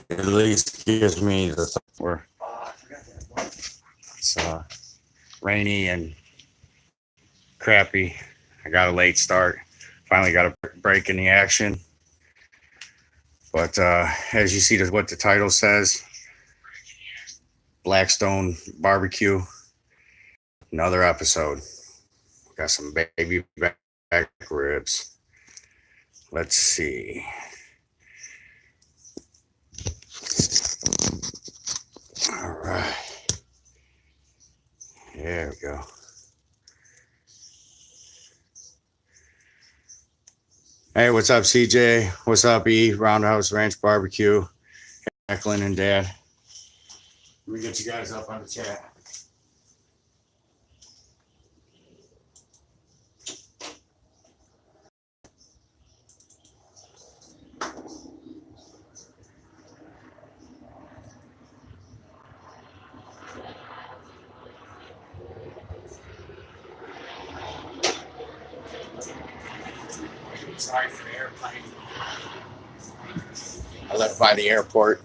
at least gives me the where it's rainy and crappy. I got a late start. Finally got a break in the action. But as you see, what the title says, Blackstone Barbecue. Another episode. Got some baby back ribs. Let's see. All right. There we go. Hey, what's up, CJ? What's up, E? Roundhouse Ranch Barbecue. Jacqueline and Dad. Let me get you guys up on the chat. Sorry for the airplane. I left by the airport.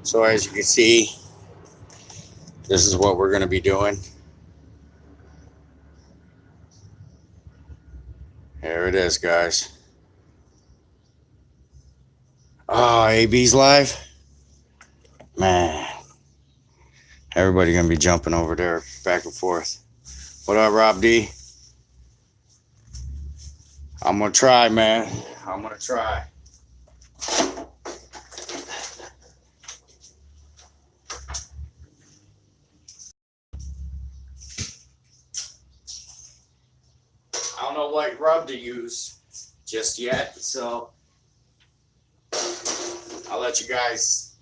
So as you can see, this is what we're going to be doing. There it is, guys. Oh, AB's live? Man. Everybody going to be jumping over there back and forth. What up, Rob D? I'm going to try, man. I'm going to try. I don't know what rub to use just yet, so I'll let you guys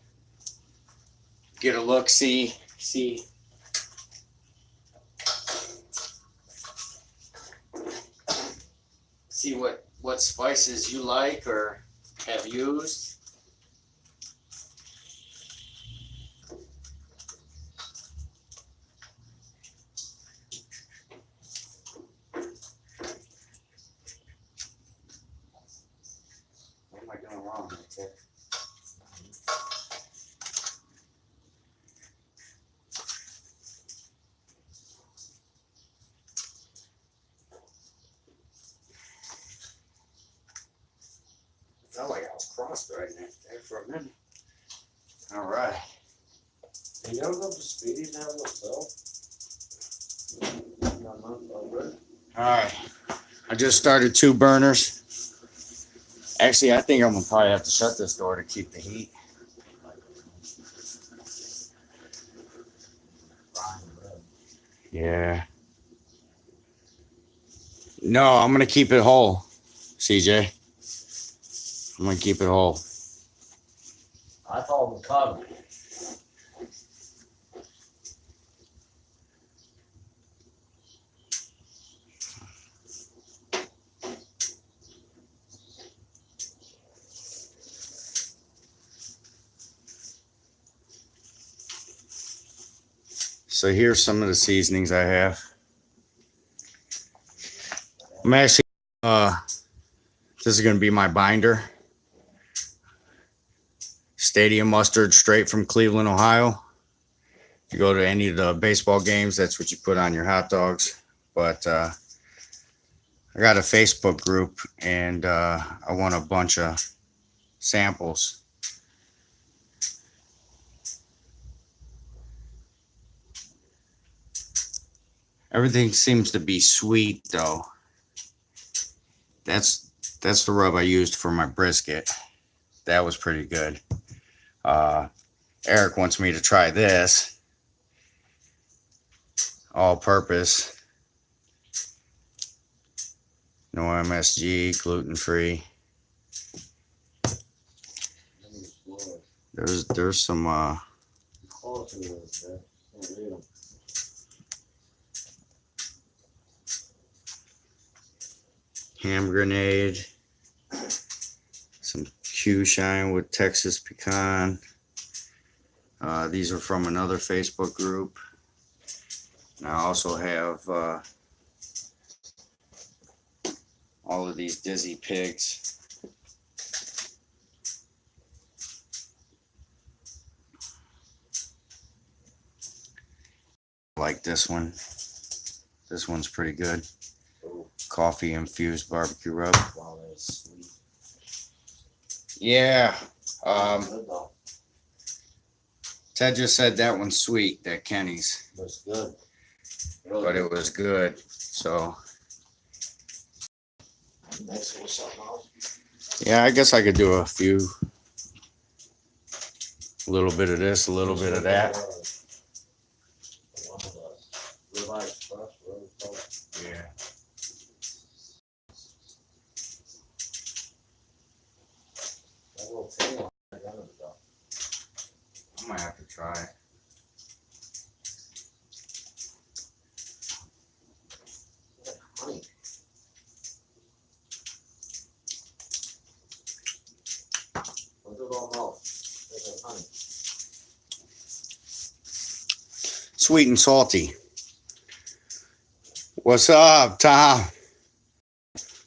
get a look, see what spices you like or have used. What am I doing wrong right there? Felt like I was cross-threading it there for a minute. All right. You don't go to Speedy and have no cell? All right. I just started 2 burners. Actually, I think I'm gonna probably have to shut this door to keep the heat. Yeah. No, I'm gonna keep it whole, CJ. I'm gonna keep it whole. I thought it was covered. So here's some of the seasonings I have. I'm actually this is gonna be my binder. Stadium mustard straight from Cleveland, Ohio. If you go to any of the baseball games, that's what you put on your hot dogs. But I got a Facebook group and I want a bunch of samples. Everything seems to be sweet though. That's the rub I used for my brisket. That was pretty good. Eric wants me to try this. All purpose. No MSG, gluten free. There's some ham grenade, some Q shine with Texas pecan. These are from another Facebook group. And I also have all of these Dizzy Pigs. like this one. This one's pretty good. Ooh, Coffee infused barbecue rub. wow, that is sweet. Yeah. Good though. Ted just said that one's sweet, that Kenny's, It's good. Really but good. it was good. So Mix it with something else. yeah, I guess I could do a few. A little bit of this, a little bit of that. Ribeye Express, whatever it's called. Yeah. That little tail, I got it though. I might have to try it. Honey. Look at all mouth. Look at honey. Sweet and salty. What's up, Tom?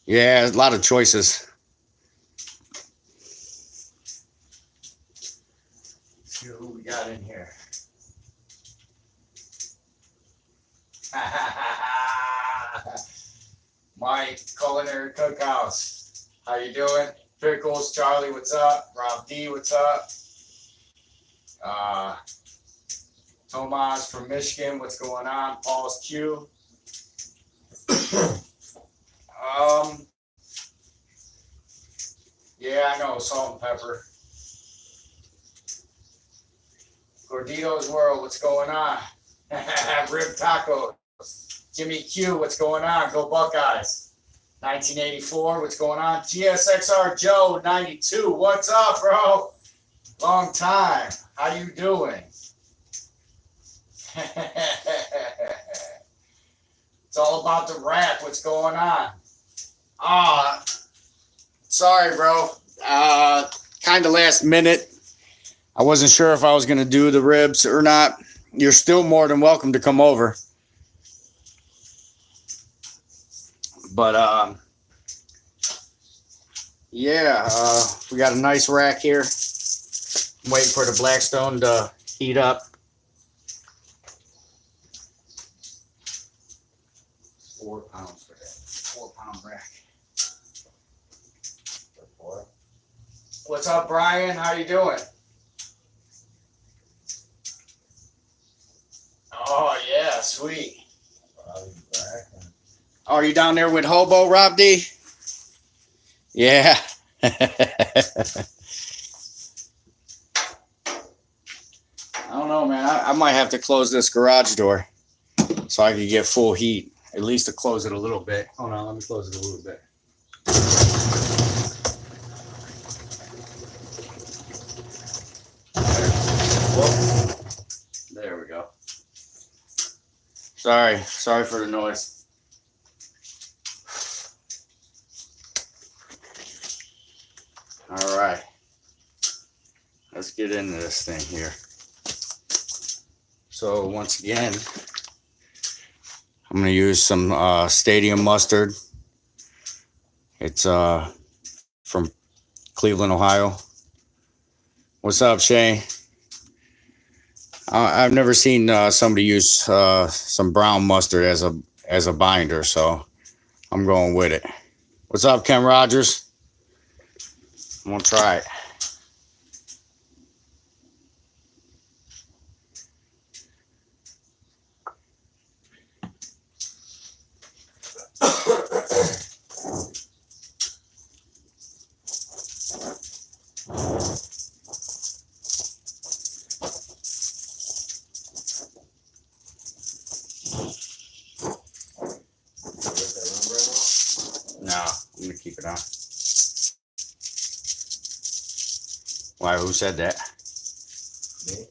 Yeah, a lot of choices. Let's see who we got in here. Mike, Culinary Cookhouse. How you doing? Pickles, Charlie, what's up? Rob D, what's up? Tomas from Michigan, what's going on? Paul's Q. Yeah, I know, salt and pepper. Gordito's World, what's going on? Rib Tacos. Jimmy Q, what's going on? Go Buckeyes. 1984, what's going on? GSXR Joe, 92, what's up, bro? Long time. How you doing? It's all about the rap. What's going on? Sorry, bro. Kind of last minute. I wasn't sure if I was going to do the ribs or not. You're still more than welcome to come over. But, yeah, we got a nice rack here. I'm waiting for the Blackstone to heat up. 4 pounds for that. 4-pound rack. What's up, Brian? How you doing? Oh, yeah, sweet. Oh, are you down there with Hobo, Rob D? Yeah. I don't know, man. I might have to close this garage door so I can get full heat. At least to close it a little bit. Hold on, let me close it a little bit. There we go. Sorry for the noise. All right, let's get into this thing here. So once again, I'm gonna use some stadium mustard. It's from Cleveland, Ohio. What's up, Shay? I've never seen somebody use some brown mustard as a binder, so I'm going with it. What's up, Ken Rogers? I'm gonna try it. No, I'm gonna keep it on. Why? Who said that? Me?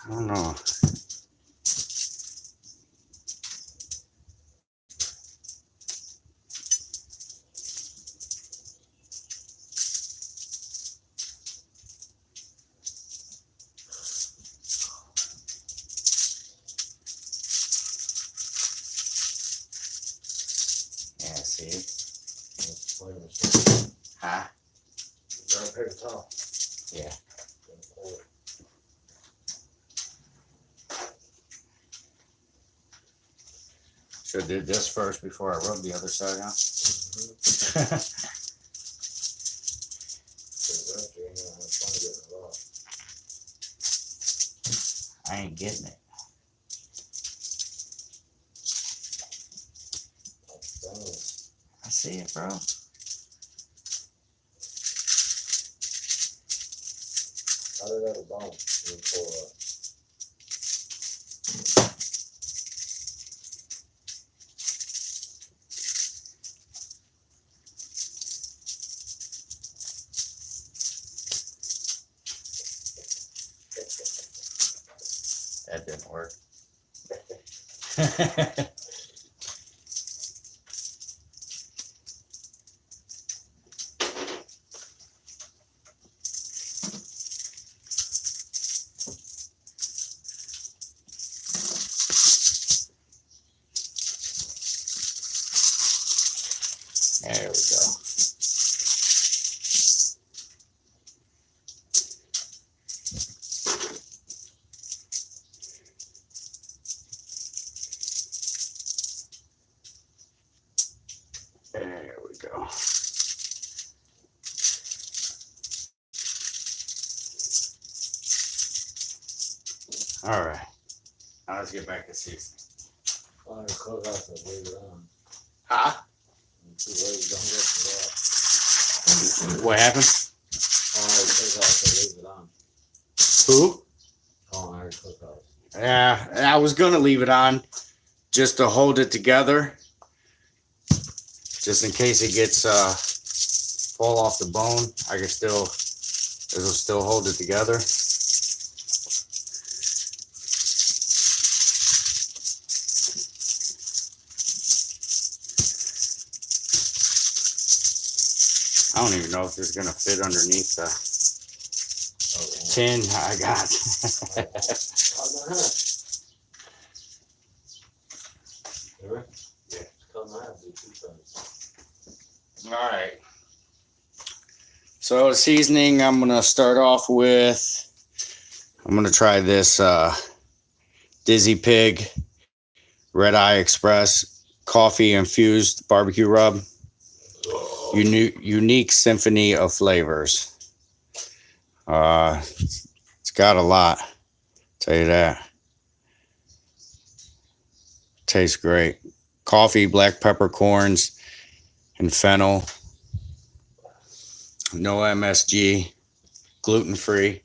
I don't know. Yeah, see? It's flavor. Huh? You're on paper towel. Yeah. Should have did this first before I rubbed the other side, huh? I ain't getting it. I see it, bro. How did that bone? Pull up. That didn't work. There we go. There we go. All right. Now let's get back to seasoning. Oh, your cookhouse, I leave it on. Huh? Too late, don't get to that. What happened? Oh, your cookhouse, I leave it on. Who? Oh, your cookhouse. Yeah, I was gonna leave it on just to hold it together, just in case it gets fall off the bone. I can it'll still hold it together. I don't even know if it's gonna fit underneath the tin I got. Yeah. All right. So the seasoning I'm gonna start off with. I'm gonna try this Dizzy Pig Red Eye Express coffee infused barbecue rub. Unique symphony of flavors. It's got a lot. Tell you that. Tastes great. Coffee, black peppercorns, and fennel. No MSG. Gluten free.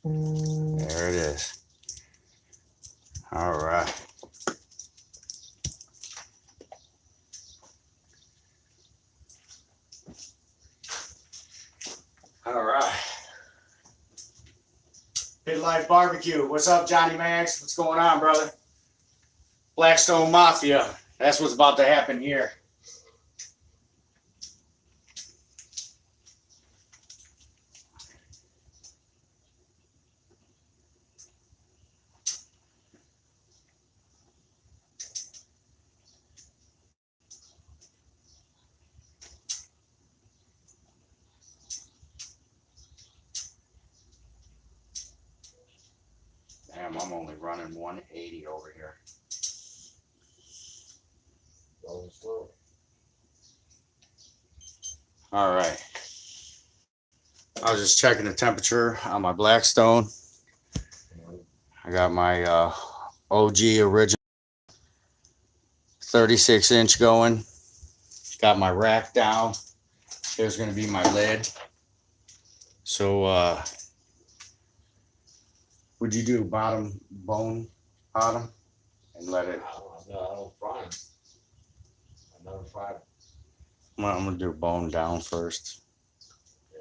There it is. All right. All right. Pit Life Barbecue. What's up, Johnny Max? What's going on, brother? Blackstone Mafia. That's what's about to happen here. Damn, I'm only running 180 over here. Going slow. All right. I was just checking the temperature on my Blackstone. I got my OG original 36-inch going. Got my rack down. There's going to be my lid. So, would you do bottom and let it? I don't fry them. I never fried them. I'm going to do bone down first. Yeah.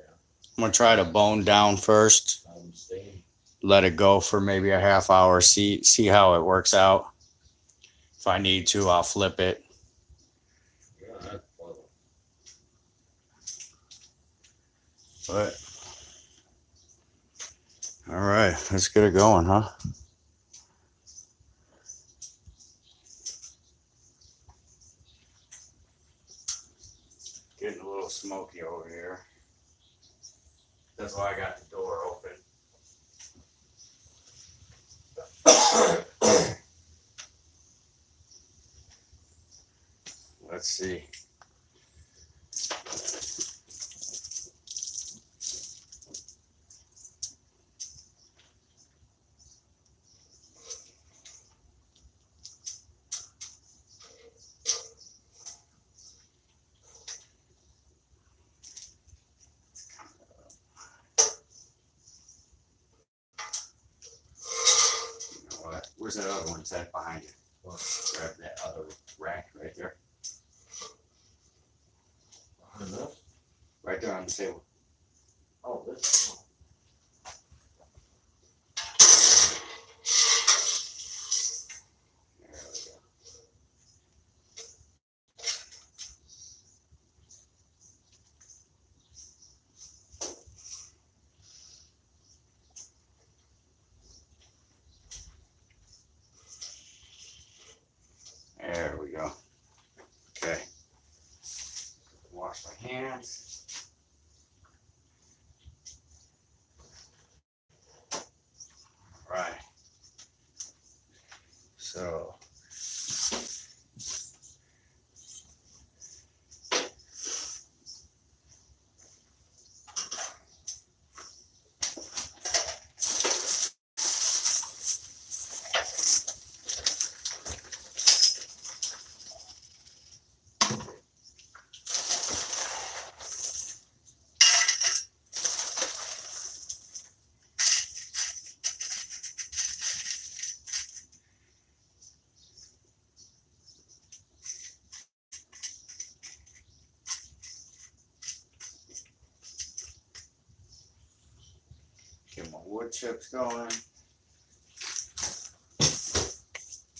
I'm going to try to bone down first. Let them steam. Let it go for maybe a half hour. See how it works out. If I need to, I'll flip it. Yeah, that's pleasant. But all right, let's get it going, huh? Getting a little smoky over here. That's why I got the door open. Let's see. Where's that other one set behind you? Grab that other rack right there. Behind this? Right there on the table. Oh, this. There we go. There we go. Okay. Wash my hands. All right. So. Get my wood chips going.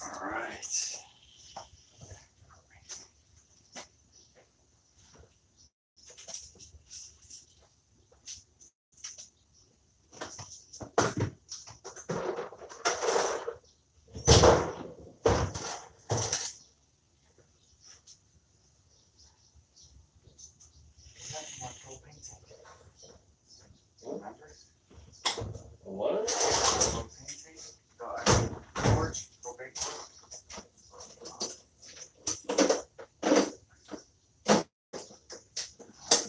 All right. What?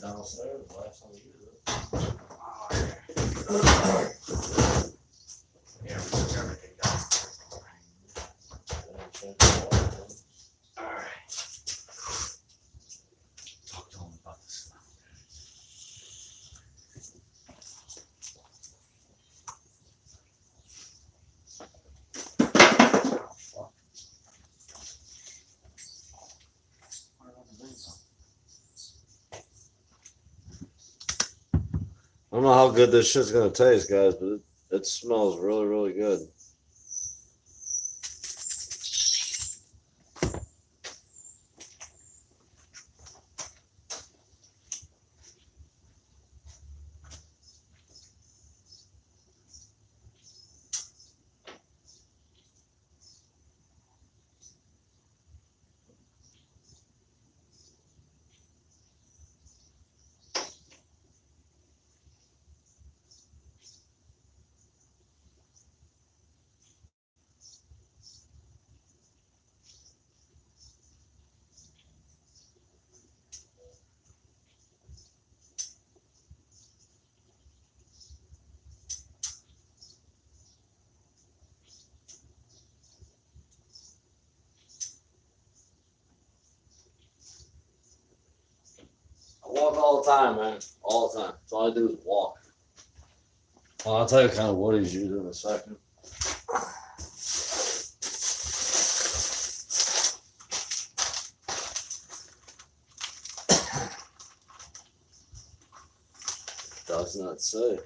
Downstairs, last time we used it. Yeah, we took everything down. All right. Talk to him about the smell. I don't know how good this shit's gonna taste, guys, but it smells really, really good. all the time, man. All the time. That's all I do is walk. Well, I'll tell you kind of what he's using in a second. Does not say.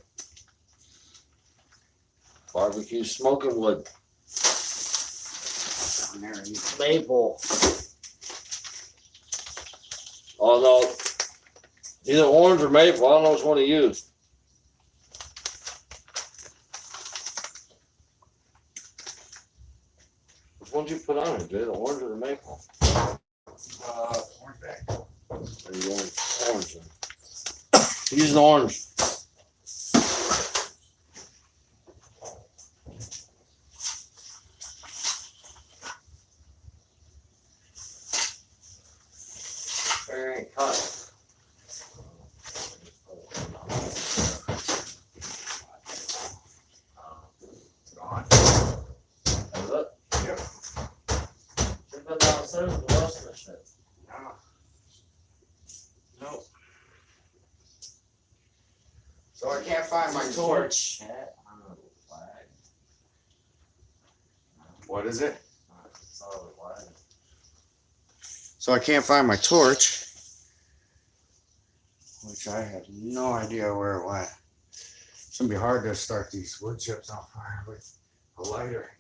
Barbecue smoking wood. Maple. Oh no. Either orange or maple. I don't know which one to use. Which one did you put on it, dude? The orange or the maple? Orange bag. There you go. Orange. Use the orange. There ain't cut. Gone. Is it? Yep. Should've been downstairs with the rest of the shit. No. Nope. So I can't find my torch. What is it? So I can't find my torch, which I have no idea where it went. It's gonna be hard to start these wood chips on fire with a lighter.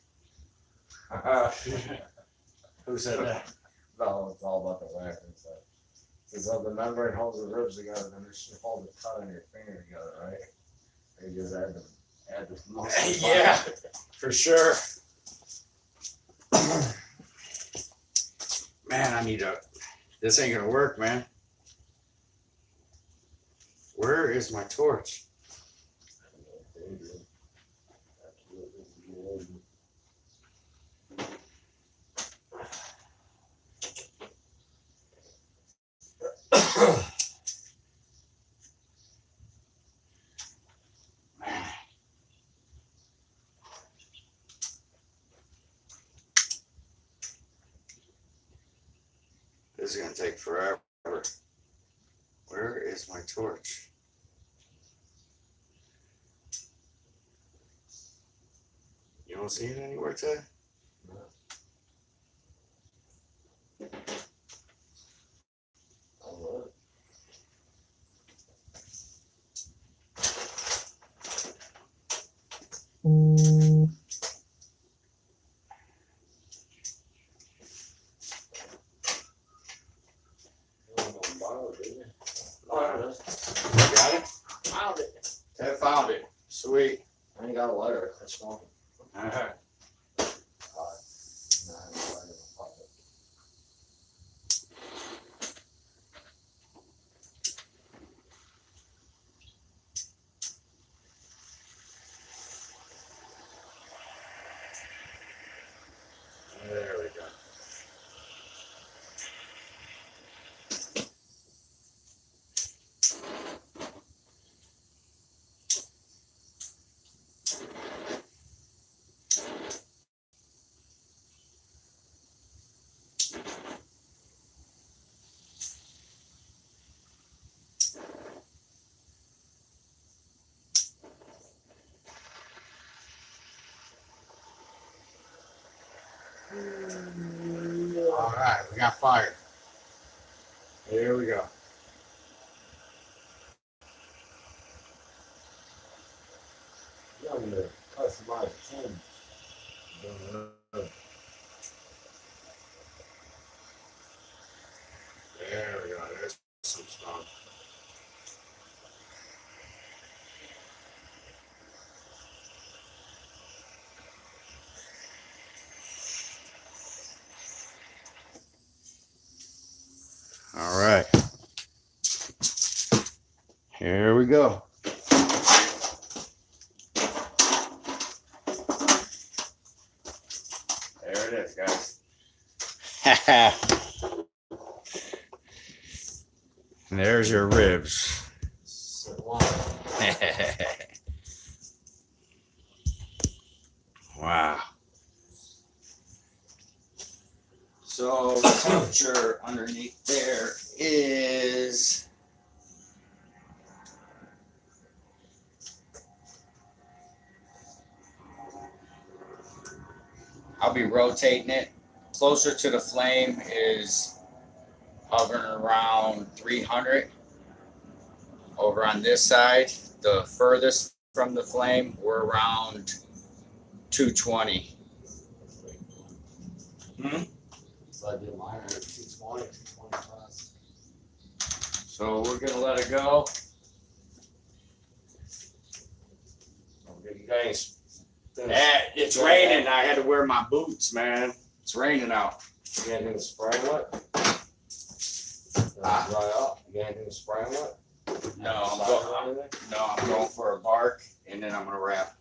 Who said that? No, it's all about the wax. Since the membrane holds the ribs together, then it should hold the cut on your finger together, right? You just add this muscle. Yeah, for sure. Man, I need to. This ain't gonna work, man. Where is my torch? Man. This is gonna take forever. Where is my torch? You don't see it anywhere, Ted? Got it? Found it. Ted found it. Sweet. I ain't got a lighter. That's small. All right. There we go. All right, we got fire. Here we go. I'm gonna customize tin. There we go. There's some stuff. All right. Here we go. There it is, guys. And there's your ribs. Wow. So the temperature underneath there is I'll be rotating it. Closer to the flame is hovering around 300. Over on this side, the furthest from the flame, we're around 220. So I did mine at 220, 225. So we're gonna let it go. You guys. It's raining. I had to wear my boots, man. It's raining out. You got anything to spray wet? Dry out. You got anything to spray wet? No, I'm going for a bark, and then I'm gonna wrap.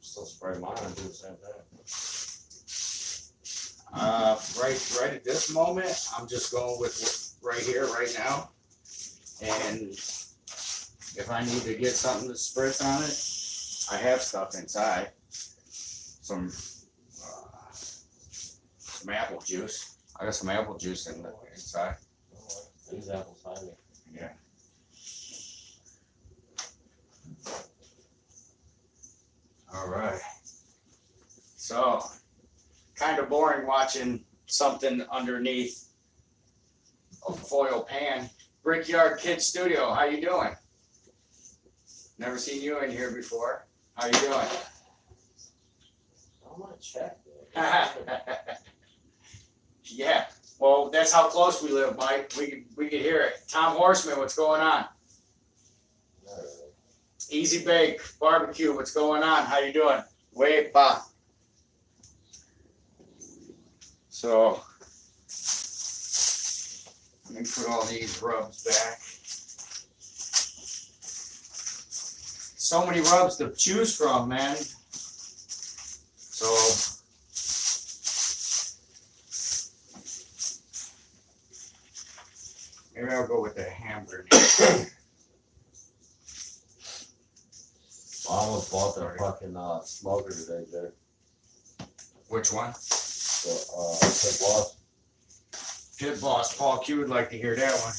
Still spray mine and do the same thing. Right at this moment, I'm just going with right here, right now. And if I need to get something to spritz on it, I have stuff inside. Some apple juice. I got some apple juice inside. These apples hiding. Yeah. All right. So, kind of boring watching something underneath a foil pan. Brickyard Kid Studio, how you doing? Never seen you in here before. How you doing? I'm gonna check. Yeah. Well, that's how close we live, Mike. We could hear it. Tom Horseman, what's going on? Easy Bake Barbecue, what's going on? How you doing? Wait, pa. So let me put all these rubs back. So many rubs to choose from, man. So maybe I'll go with the hamburger. I almost bought that fucking smoker today, Jared. Which one? The Pit Boss Paul Q would like to hear that one.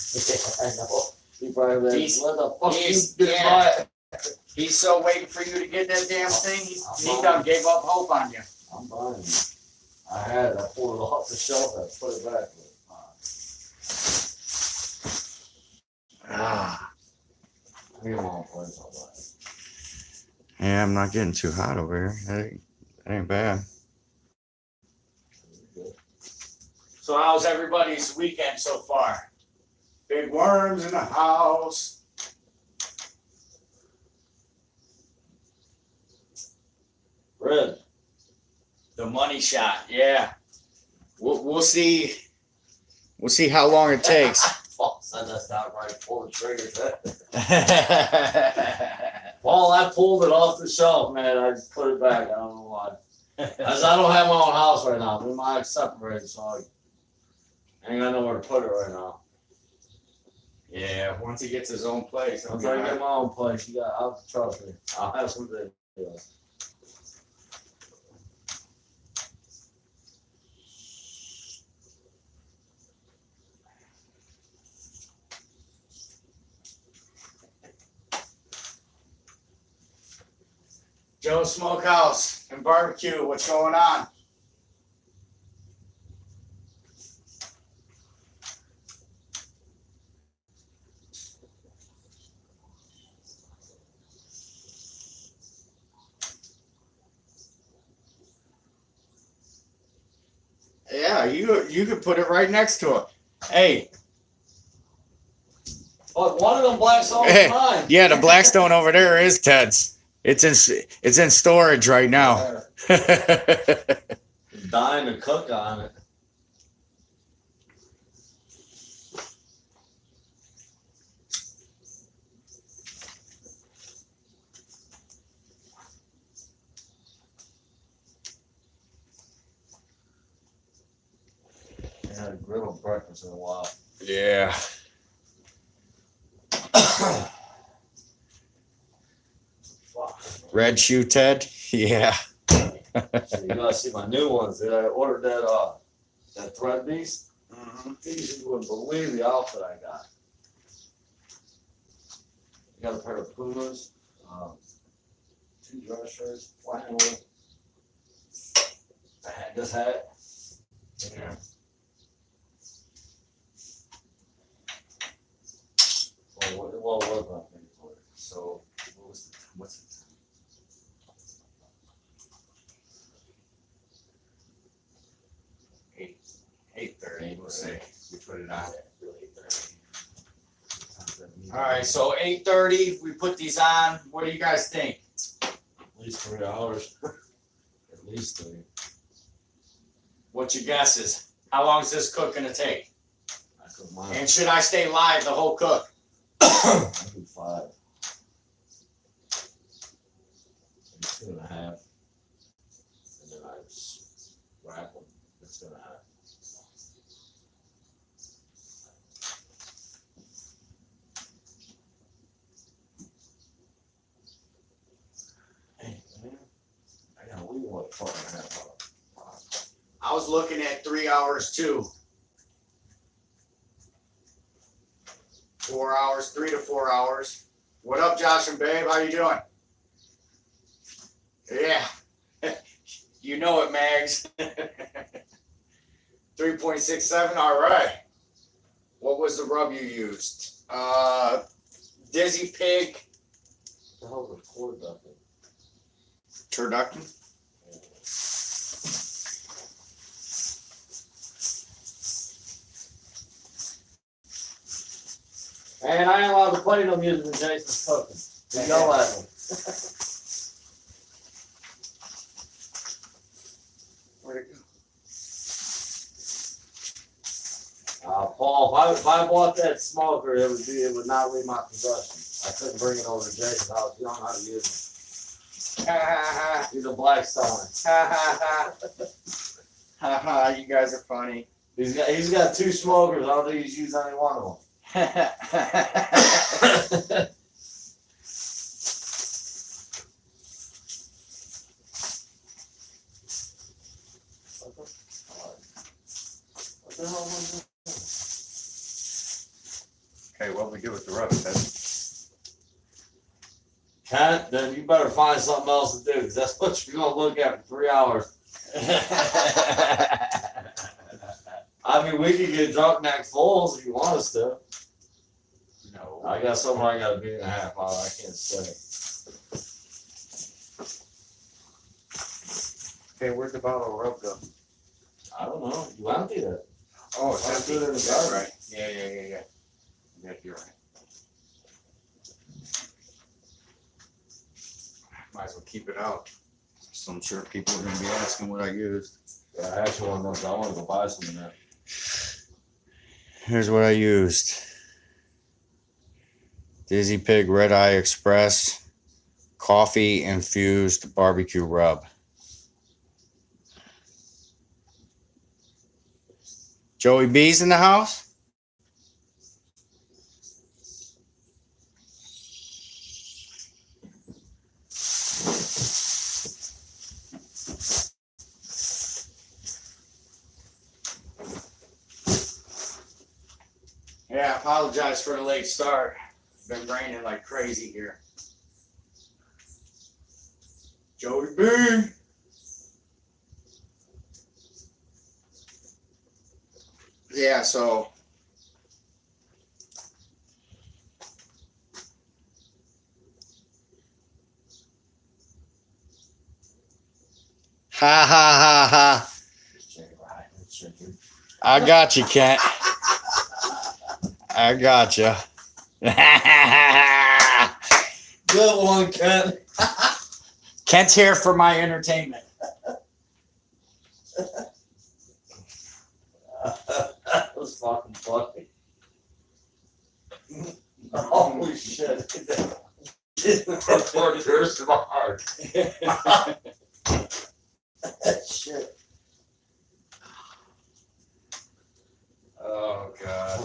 I know. He probably He's- what the fuck he's- you did yeah. buy it? He's so waiting for you to get that damn thing. He done gave up hope on you. I'm buying it. I pulled it off the shelf and put it back. We don't want to play something. Yeah, I'm not getting too hot over here. That ain't bad. So how's everybody's weekend so far? Big worms in the house. Red. The money shot, yeah. We'll see. We'll see how long it takes. Paul said that's not right. Pull the trigger. Paul, I pulled it off the shelf, man. I just put it back. I don't know why. As I don't have my own house right now. We might separate, so I ain't got nowhere to put it right now. Yeah, once he gets his own place. Once I get my own place, I'll trust me. I'll have something. Joe's Smokehouse and Barbecue, what's going on? Yeah, you could put it right next to it. Hey. But one of them Blackstone is mine. Yeah, the Blackstone over there is Ted's. It's in storage right now. Dying to cook on it. I had a griddle breakfast in a while. Yeah. Red shoe Ted? Yeah. So you gotta see my new ones. I ordered that thread beast. You wouldn't believe the outfit I got. I got a pair of Pumas, 2 dress shirts, flannel. I had this hat. Yeah. Well, what was my thing for it? So, what's the time? 8:30, we'll say. We put it on. All right, so 8:30, we put these on. What do you guys think? At least 3 hours. At least 3. What's your guesses? How long is this cook gonna take? I cook mine. And should I stay live the whole cook? I do 5. And 2.5. And then I just wrap them. It's gonna happen. I was looking at 3 hours too. 4 hours, 3 to 4 hours. What up, Josh and Babe? How you doing? Yeah. You know it, Mags. 3.67. All right. What was the rub you used? Dizzy Pig. The hell is a turducken? Turducken? And I ain't allowed to play no music when Jason's cooking. You yell at him. Where'd it go? Paul, if I bought that smoker, it would not leave my possession. I couldn't bring it over to Jason's house. He don't know how to use it. He's a Blackstone. You guys are funny. He's got 2 smokers. I don't think he's used any one of them. Okay, what we do with the rub, Kent, then you better find something else to do, because that's what you're going to look at for 3 hours. I mean, we could get drunk neck fulls if you want us to. No. I got somewhere I got a beer and a half on. I can't stay. Okay, where'd the bottle of rub go? I don't know. You emptied it. Oh, it's empty. in the garden. Right. Yeah. Yeah, you're right. Might as well keep it out. So I'm sure people are going to be asking what I used. Yeah, I actually want to go buy some of that. Here's what I used. Dizzy Pig Red Eye Express coffee infused barbecue rub. Joey B's in the house? Yeah, I apologize for the late start. It's been raining like crazy here. Joey B. Yeah, so ha ha ha ha. I got you, Kent. I got you. Good one, Kent. Kent's here for my entertainment. That was fucking funny. Holy shit. You're smart. Shit. Oh, God.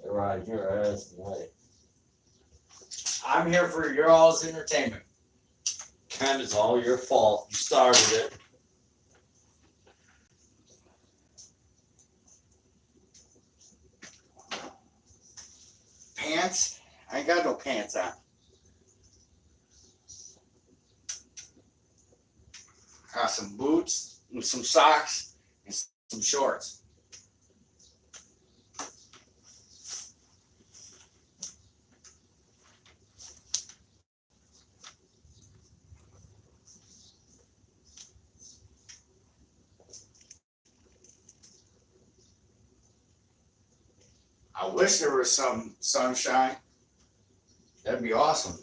You're right, your ass away. I'm here for your all's entertainment. Ken, it's all your fault. You started it. Pants? I ain't got no pants on. Got some boots and some socks and some shorts. I wish there was some sunshine. That'd be awesome.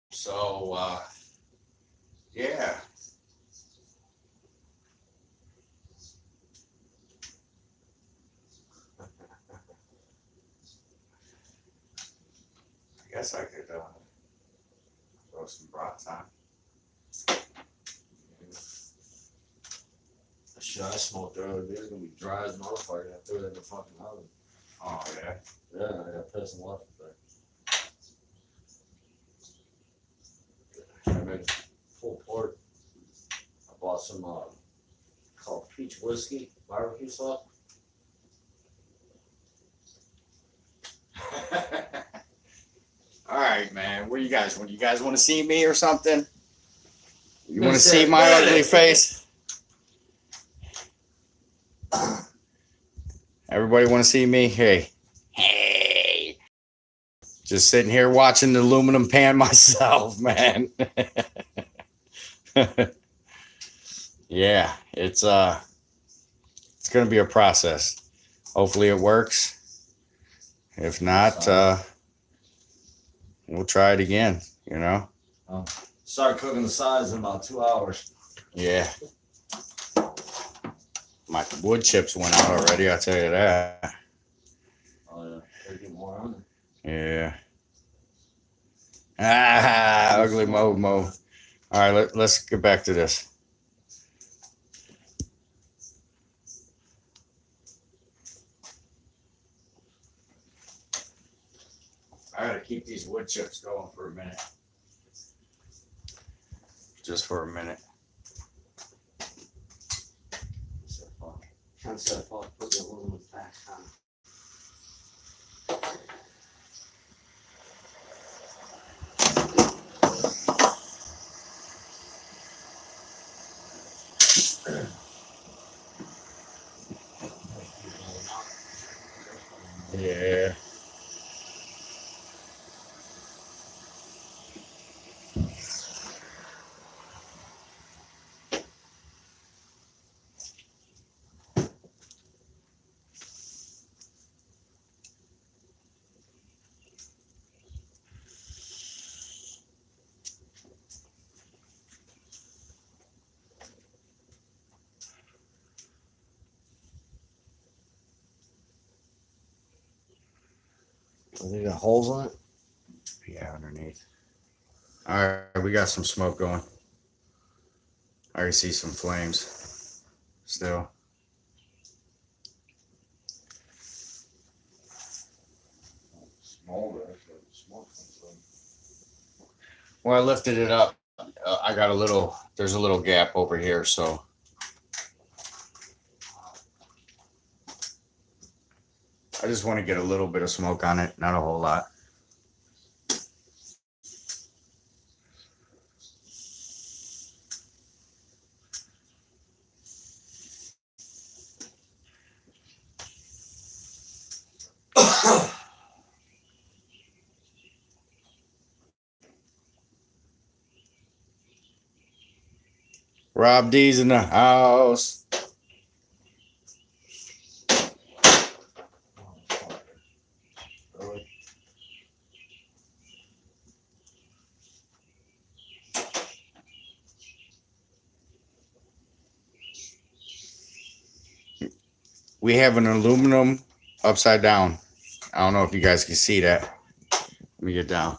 So, yeah. I guess I could throw some brats on. Shit, I smoked earlier. It's gonna be dry as a motherfucker. I threw it in the fucking oven. Oh, yeah. Yeah, I got pissed and left it there. I made pulled pork. I bought some called peach whiskey barbecue sauce. All right, man. Where you guys? When you guys want to see me or something? You want to see my ugly face? Everybody want to see me? Hey. Hey. Just sitting here watching the aluminum pan myself, man. Yeah, it's gonna be a process. Hopefully it works. If not, we'll try it again, you know? Start cooking the sides in about 2 hours. Yeah. My wood chips went out already, I'll tell you that. Oh yeah, gotta get more on Yeah. Ah, ugly mo. All right, let's get back to this. I gotta keep these wood chips going for a minute. Just for a minute. Can't set off, put the aluminum back on. Yeah. I think got holes on it. Yeah, underneath. All right, we got some smoke going. I can see some flames still. Small there, so smoke comes from. When I lifted it up, I got there's a little gap over here, so. I just want to get a little bit of smoke on it, not a whole lot. Rob D's in the house. Really? We have an aluminum upside down. I don't know if you guys can see that. Let me get down.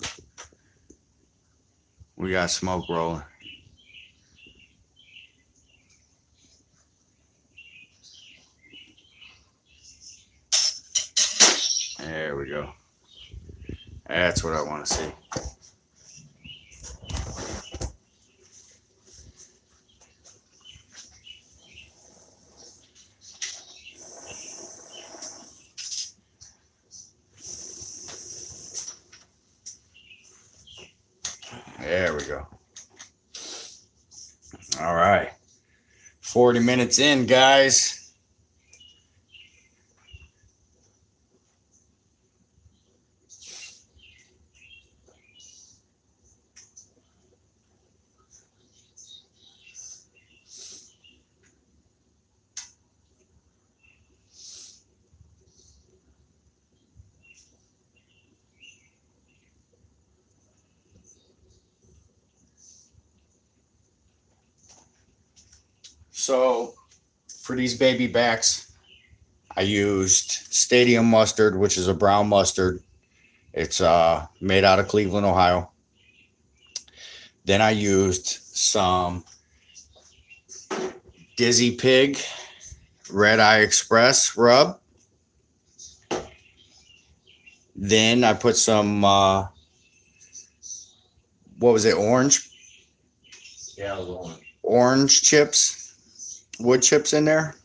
We got smoke rolling. There we go. That's what I want to see. There we go. All right. 40 minutes in, guys. So for these baby backs, I used Stadium mustard, which is a brown mustard. It's made out of Cleveland, Ohio. Then I used some Dizzy Pig Red Eye Express rub. Then I put some what was it, orange Yeah, the one. orange chips, wood chips in there.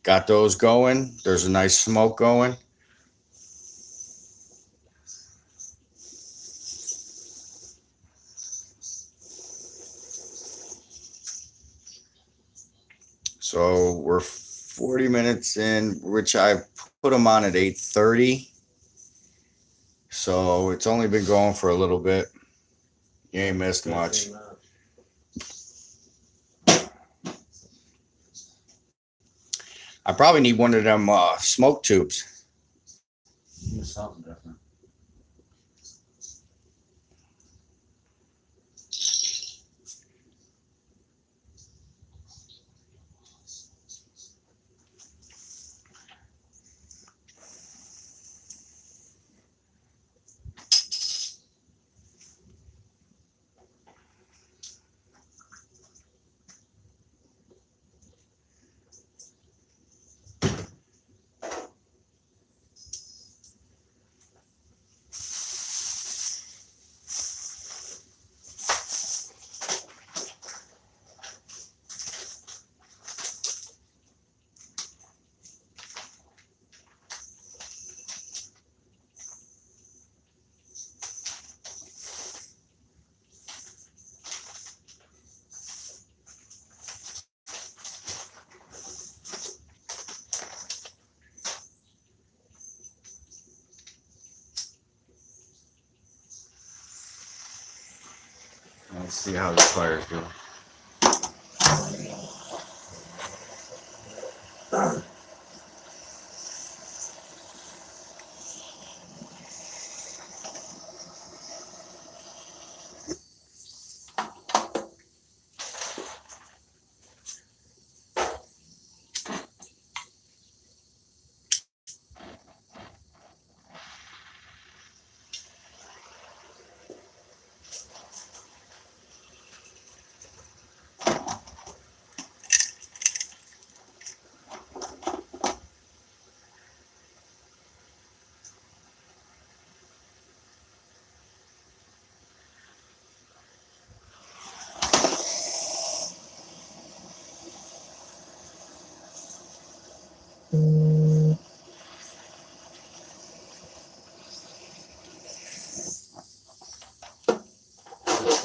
Got those going. There's a nice smoke going. So we're 40 minutes in, which I put them on at 8:30. So it's only been going for a little bit. You ain't missed much. I probably need one of them smoke tubes. Do something different. Let's see how the fire's doing.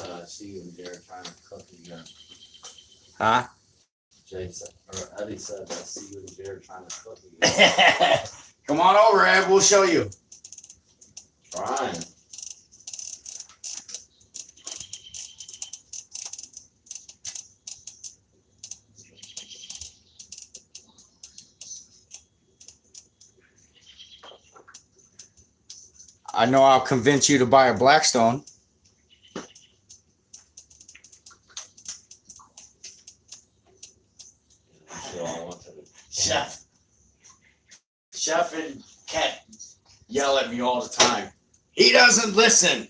I see you in there trying to cook again. Huh? Jason or Eddie said, I see you in there trying to cook again. Come on over, Ed. We'll show you. Trying. I know I'll convince you to buy a Blackstone. So I wanted to. Chef and Cat yell at me all the time. He doesn't listen.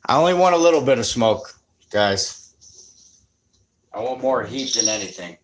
I only want a little bit of smoke, guys. I want more heat than anything.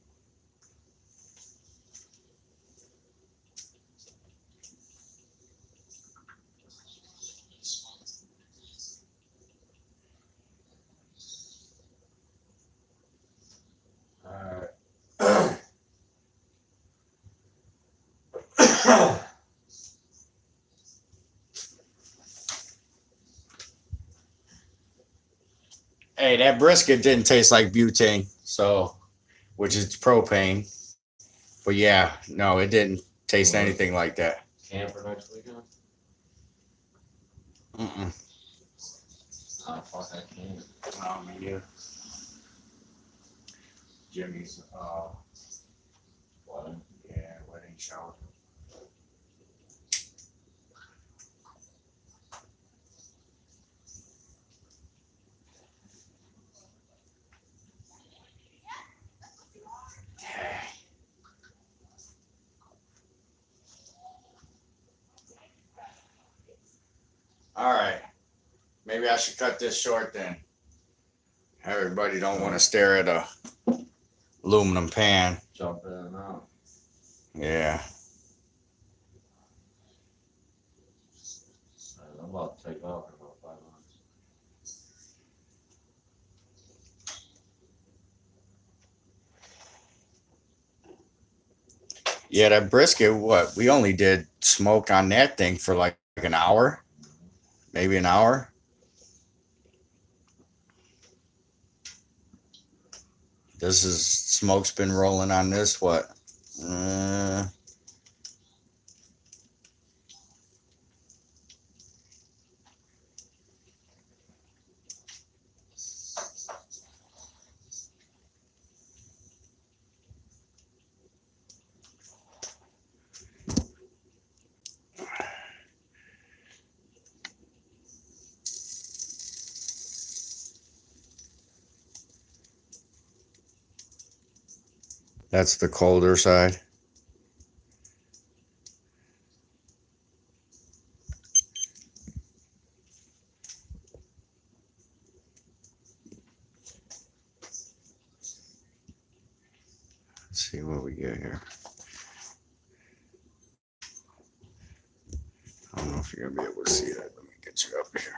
Hey, that brisket didn't taste like butane, so which is propane. But yeah, no, it didn't taste anything like that. Camper next weekend? Mm-mm. Oh, fuck, I can't. Oh, me neither. Jimmy's, What? yeah, wedding shower. All right. Maybe I should cut this short then. Everybody don't want to stare at a aluminum pan. Jump in and out. Yeah. I'm about to take off in about 5 minutes. Yeah, that brisket, what? We only did smoke on that thing for like an hour, maybe an hour. This is smoke's been rolling on this, what? Uh, that's the colder side. Let's see what we get here. I don't know if you're gonna be able to see that. Let me get you up here.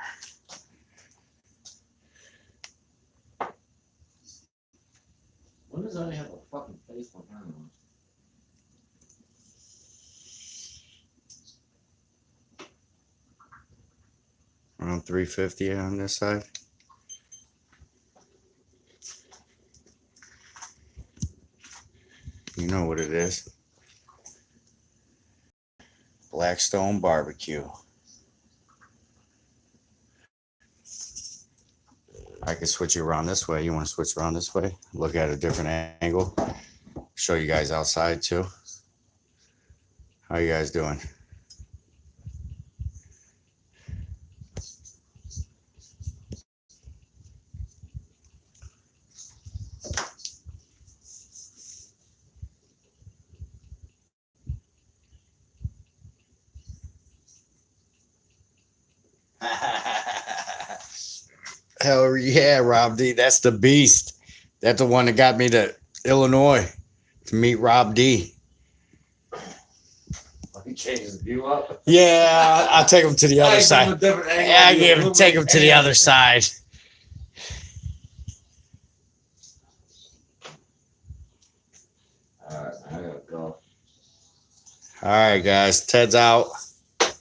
When does I have a fucking Facebook on? Around 350 on this side. You know what it is. Blackstone barbecue. I can switch you around this way. You want to switch around this way? Look at a different angle. Show you guys outside too. How you guys doing? Hell yeah, Rob D. That's the beast. That's the one that got me to Illinois to meet Rob D. He changed his view up. Yeah, I'll take him to the other side. Yeah, take him to the other side. Alright, I gotta go. All right, guys. Ted's out. I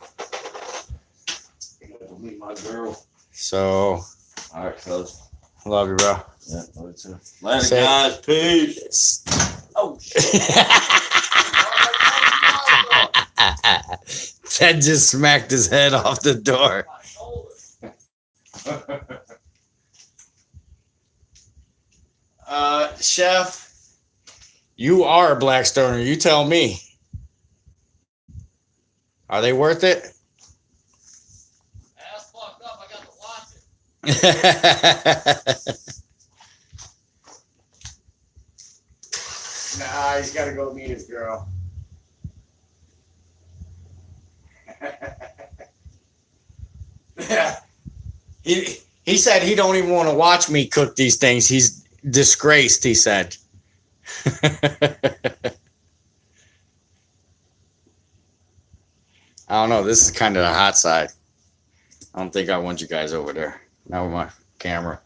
gotta meet my girl. So, Alright, cuz. love you, bro. Yeah, love you too. Later, Say- guys. Peace. Oh, shit. Ted just smacked his head off the door. Chef, you are a Blackstoner. You tell me. Are they worth it? That's fucked up. I got to watch it. Nah, he's got to go meet his girl. Yeah. He said he don't even want to watch me cook these things. He's disgraced, he said. I don't know. This is kind of the hot side. I don't think I want you guys over there. Not with my camera.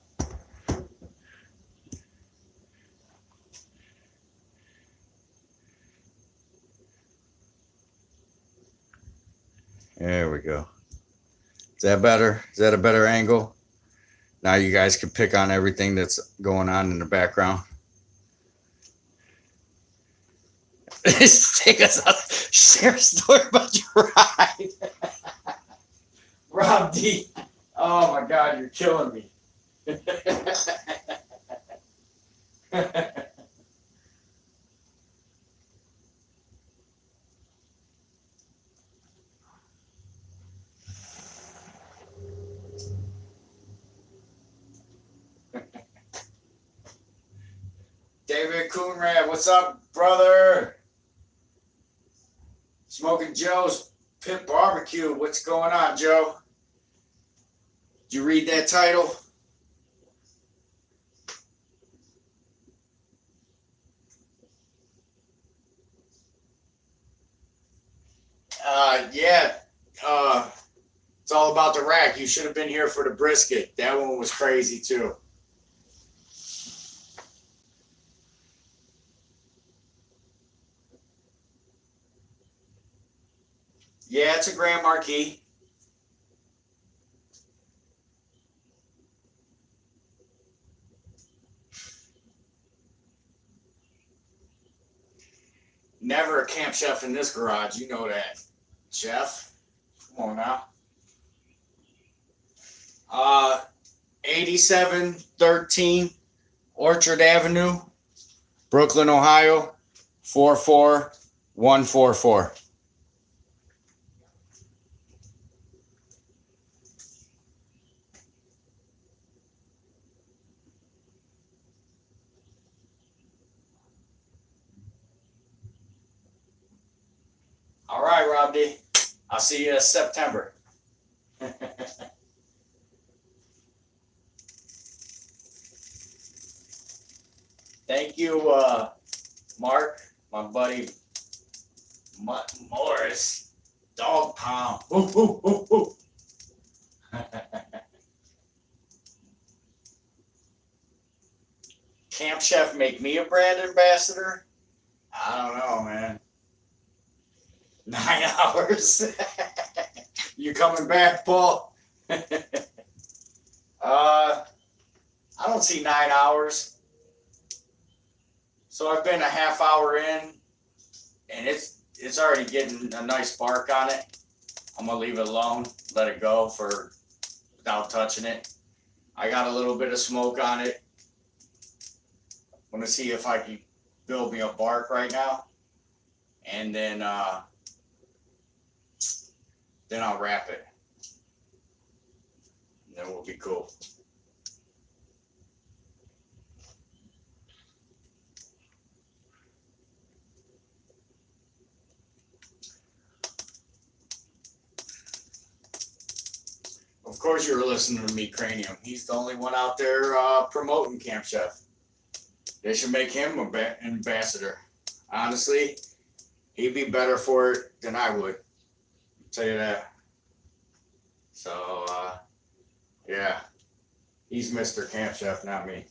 There we go. Is that better? Is that a better angle? Now you guys can pick on everything that's going on in the background. Take us out. Share a story about your ride. Rob D. Oh my God, you're killing me. David Coonrad, what's up, brother? Smoking Joe's Pit Barbecue. What's going on, Joe? Did you read that title? Yeah. It's all about the rack. You should have been here for the brisket. That one was crazy too. Yeah, it's a Grand Marquis. Never a camp chef in this garage. You know that, Jeff. Come on now. 8713 Orchard Avenue, Brooklyn, Ohio, 44144. All right, Rob D. I'll see you in September. Thank you, Mark, my buddy Morris, Dog Pound. Woo, woo, woo, woo. Camp Chef make me a brand ambassador? I don't know, man. 9 hours. You coming back, Paul? I don't see 9 hours. So I've been a half hour in, and it's already getting a nice bark on it. I'm gonna leave it alone, let it go without touching it. I got a little bit of smoke on it. I'm gonna see if I can build me a bark right now, and then I'll wrap it. And then we'll be cool. Of course, you were listening to me, Cranium. He's the only one out there promoting Camp Chef. They should make him an ambassador. Honestly, he'd be better for it than I would. I'll tell you that. So, yeah, he's Mr. Camp Chef, not me.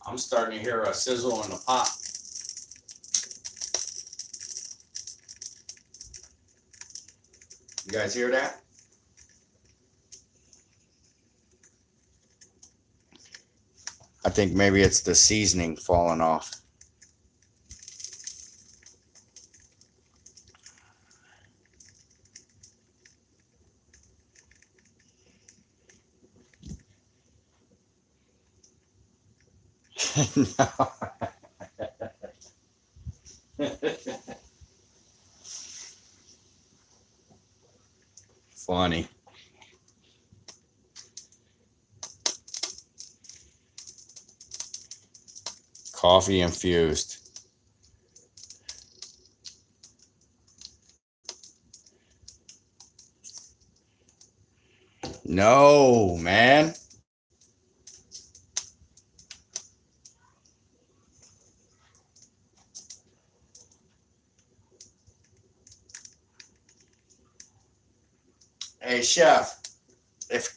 I'm starting to hear a sizzle in the pot. You guys hear that? I think maybe it's the seasoning falling off. Funny. Coffee infused. No, man. Hey, chef, if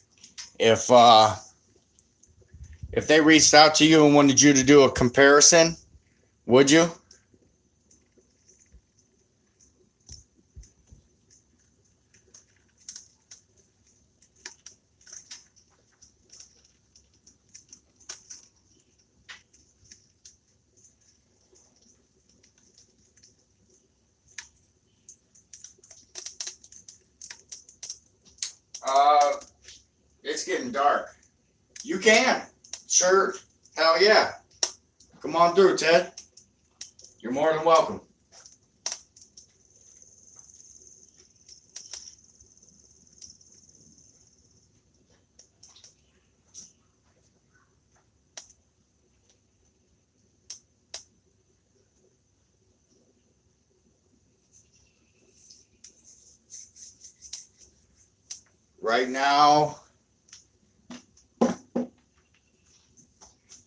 they reached out to you and wanted you to do a comparison, would you? It's getting dark. You can. Sure. Hell yeah. Come on through, Ted. You're more than welcome. Right now,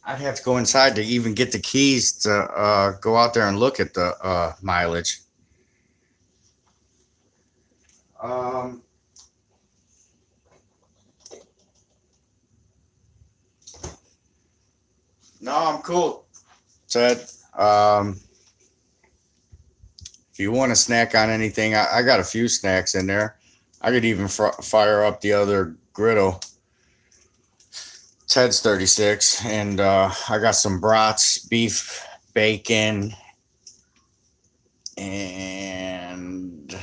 I'd have to go inside to even get the keys to go out there and look at the mileage. No, I'm cool, Ted. If you want to snack on anything, I got a few snacks in there. I could even fire up the other griddle. Ted's 36, and I got some brats, beef, bacon, and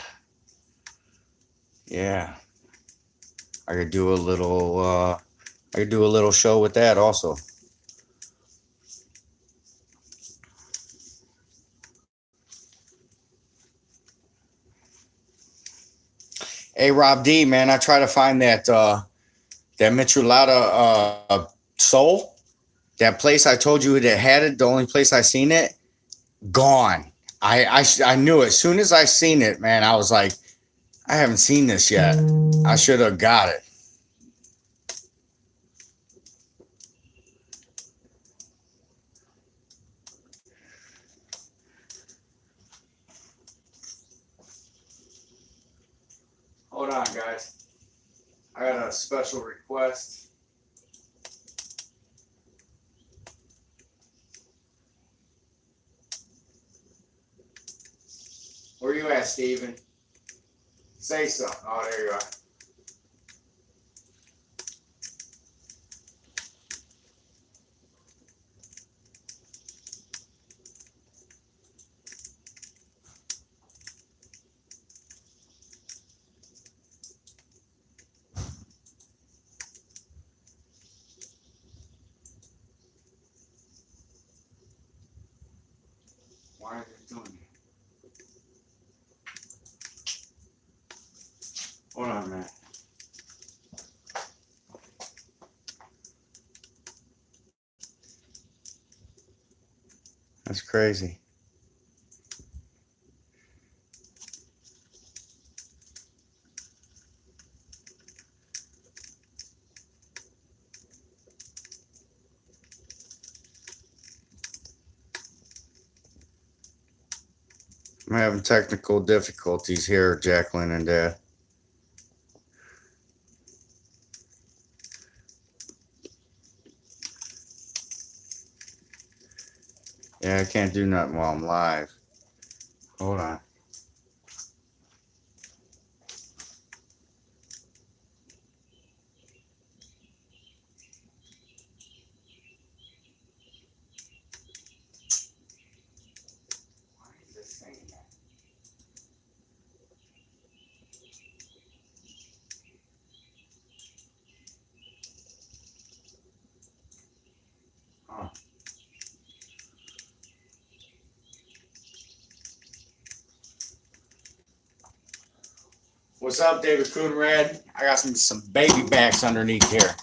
yeah, I could do a little show with that also. Hey, Rob D, man, I try to find that Michelada Soul, that place I told you that had it. The only place I seen it, gone. I knew it. As soon as I seen it, man, I was like, I haven't seen this yet. I should have got it. Hold on, guys. I got a special request. Where you at, Steven? Say something. Oh, there you are. Why are they doing that? Hold on, man. That's crazy. I'm having technical difficulties here, Jacqueline and Dad. Yeah, I can't do nothing while I'm live. Hold on. Why is this saying that? Huh. What's up, David Coonrad? I got some baby backs underneath here.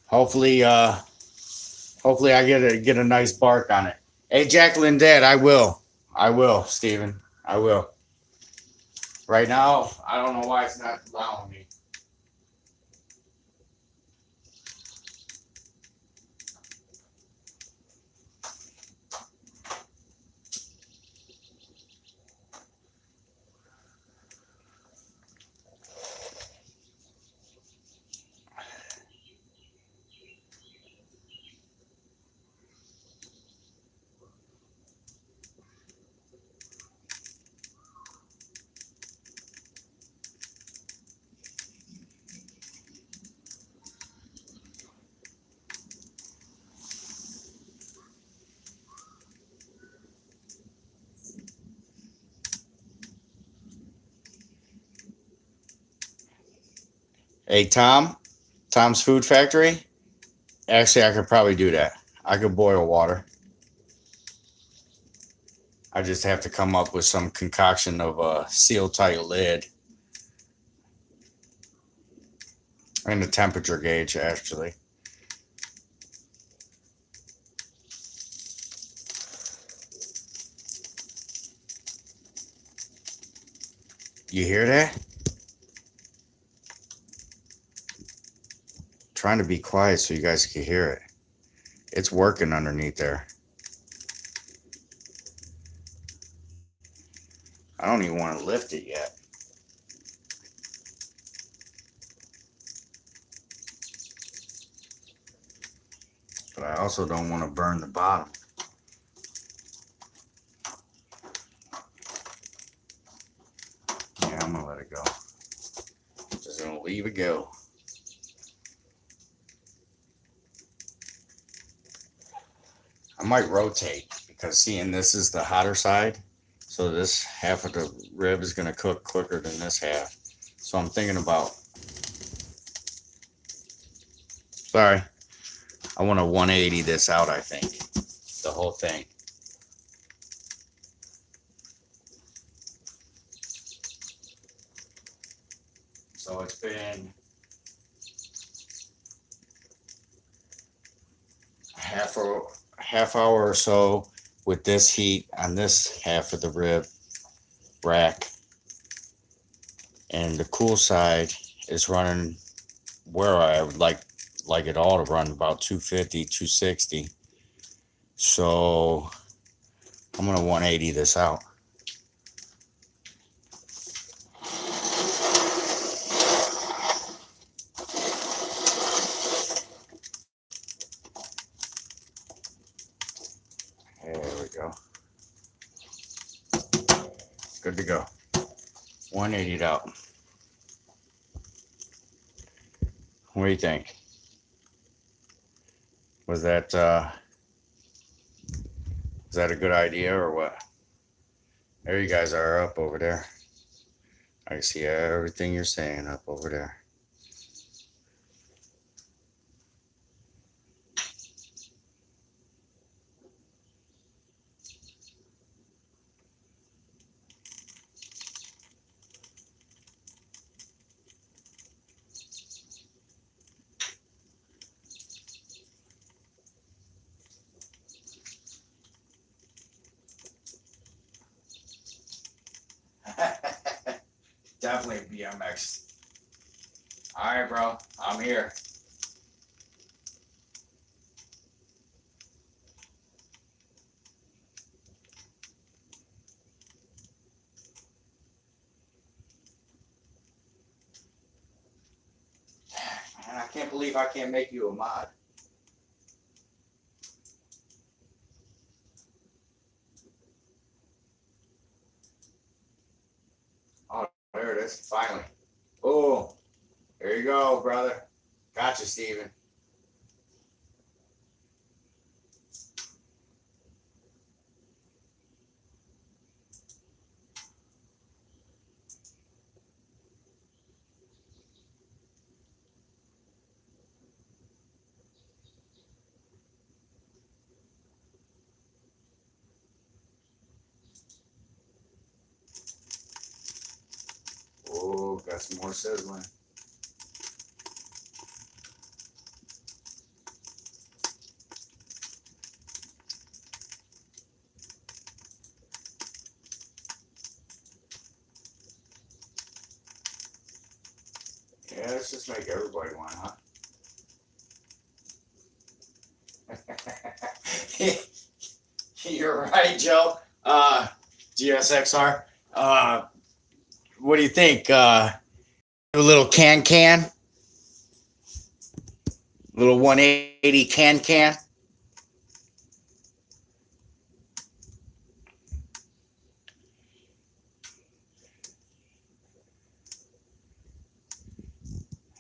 Hopefully I get a nice bark on it. Hey, Jacqueline, Dad, I will, Steven, I will. Right now, I don't know why it's not allowing me. Hey, Tom's Food Factory. Actually, I could probably do that. I could boil water. I just have to come up with some concoction of a seal tight lid and a temperature gauge, actually. You hear that? Trying to be quiet so you guys can hear it. It's working underneath there. I don't even want to lift it yet. But I also don't want to burn the bottom. Yeah, I'm going to let it go. Just going to leave it go. I might rotate because seeing this is the hotter side. So this half of the rib is going to cook quicker than this half. So I'm thinking about, sorry, I want to 180 this out, I think. The whole thing. So it's been half hour or so with this heat on this half of the rib rack, and the cool side is running where I would like it all to run, about 250, 260. So I'm gonna 180 this out. There we go. Good to go. 180 it out. What do you think? Was that a good idea or what? There you guys are up over there. I can see everything you're saying up over there. Definitely BMX. All right, bro. I'm here. Man, I can't believe I can't make you a mod. Oh, there it is. Finally. Oh, there you go, brother. Gotcha, Steven. Oh, got some more sizzling. Yeah, let's just make everybody one, huh? You're right, Joe. GSXR. What do you think? A little can? Little 180 can?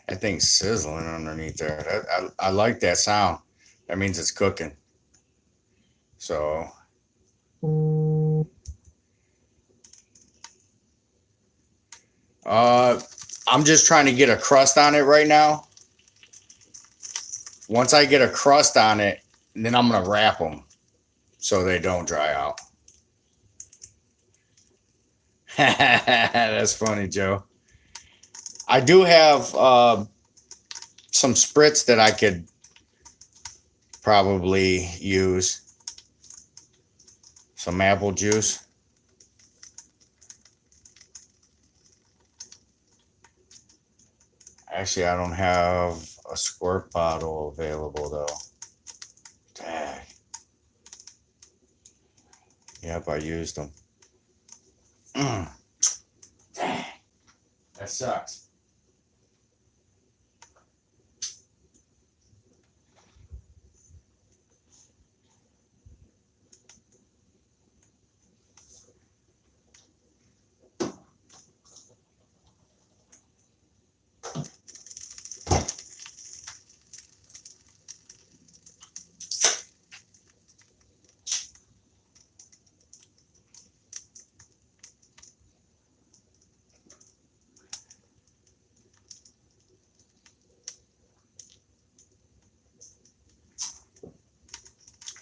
That thing's sizzling underneath there. I like that sound. That means it's cooking. So I'm just trying to get a crust on it right now. Once I get a crust on it, then I'm going to wrap them so they don't dry out. That's funny, Joe. I do have some spritz that I could probably use. Some apple juice. Actually, I don't have a squirt bottle available though. Dang. Yep, I used them. Dang. That sucks.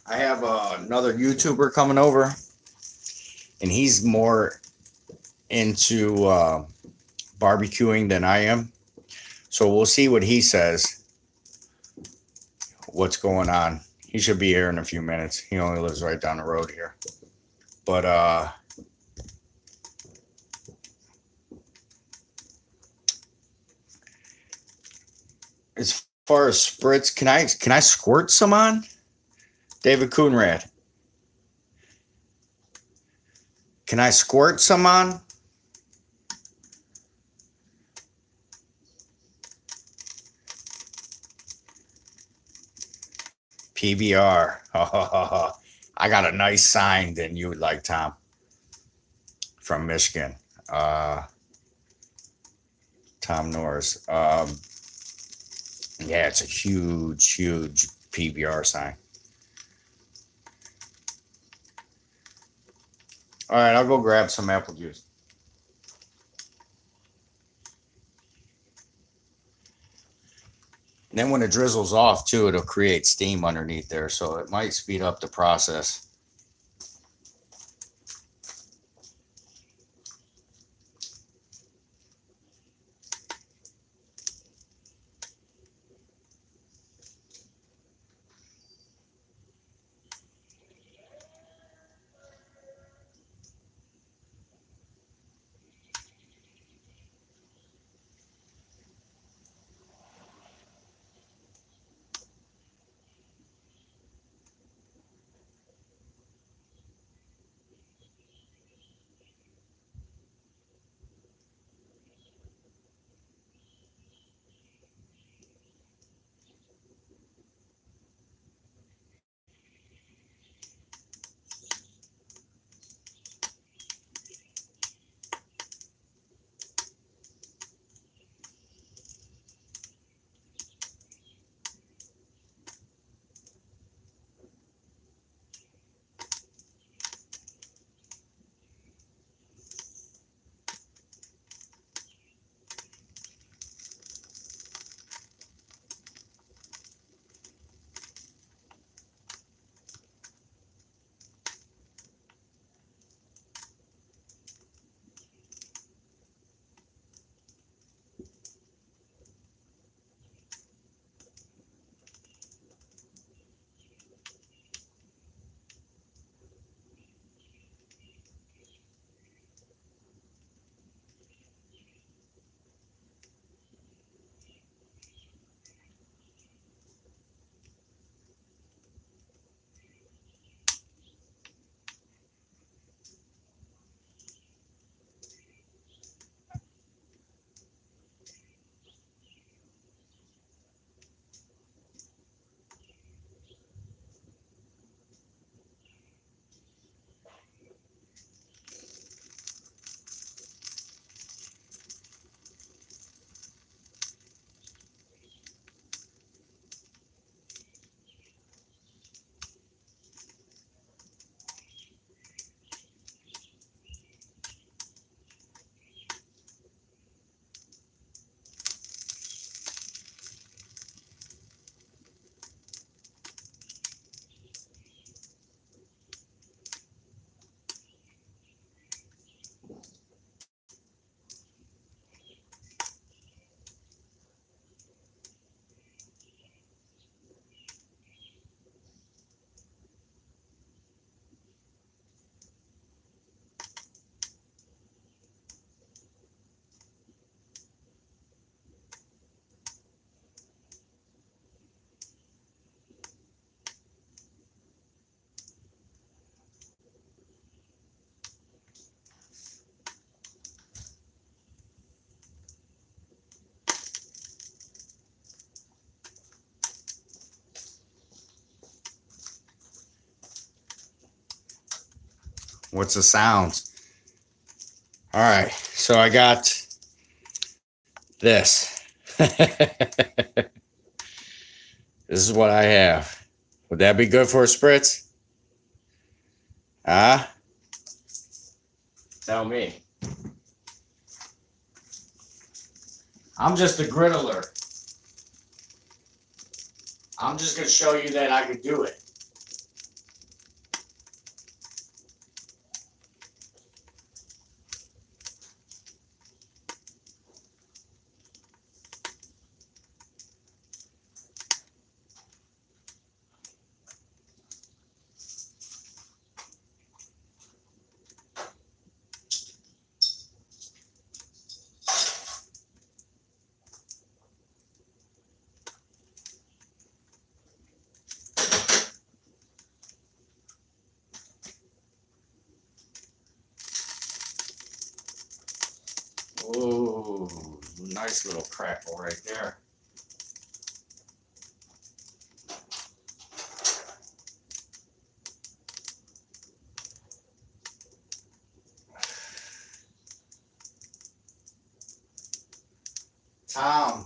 I have another YouTuber coming over, and he's more into barbecuing than I am. So we'll see what he says. What's going on? He should be here in a few minutes. He only lives right down the road here. But as far as spritz, can I squirt some on? David Coonrad. Can I squirt some on? PBR. I got a nice sign that you would like, Tom, from Michigan. Tom Norris. Yeah, it's a huge, huge PBR sign. All right, I'll go grab some apple juice. And then when it drizzles off too, it'll create steam underneath there, so it might speed up the process. What's the sounds? All right, so I got this. This is what I have. Would that be good for a spritz? Huh? Tell me. I'm just a griddler. I'm just gonna show you that I could do it. Oh, nice little crackle right there. Tom,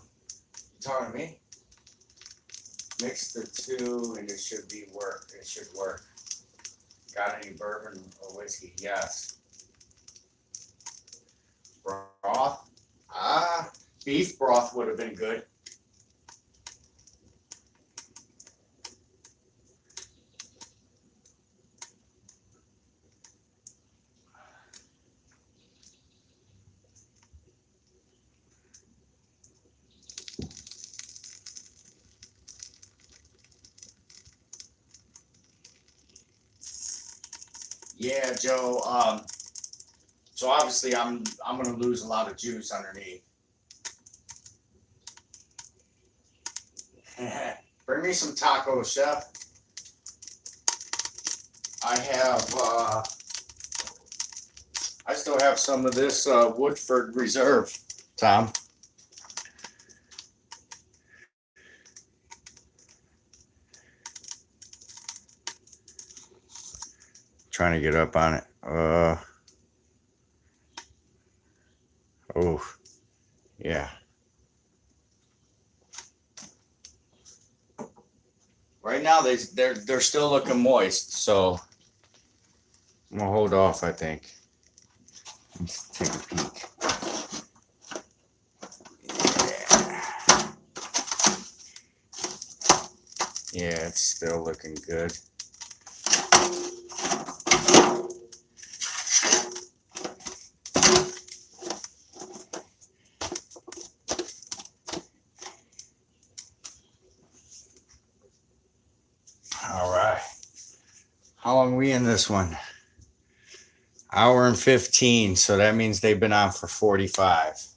you talking to me? Mix the two and it should be work. It should work. Got any bourbon or whiskey? Yes. Broth? Beef broth would have been good. Yeah, Joe. So obviously I'm gonna lose a lot of juice underneath. Bring me some tacos, chef. I still have some of this Woodford Reserve, Tom. Trying to get up on it. Oh, yeah. Right now they're still looking moist, so I'm gonna hold off, I think. Let's take a peek. Yeah, it's still looking good. All right. How long are we in this one? Hour and 15, so that means they've been on for 45.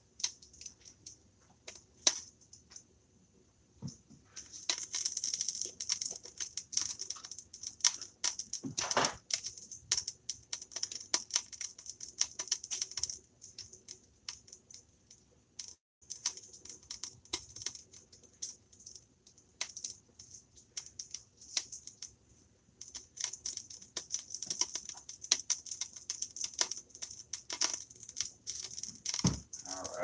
All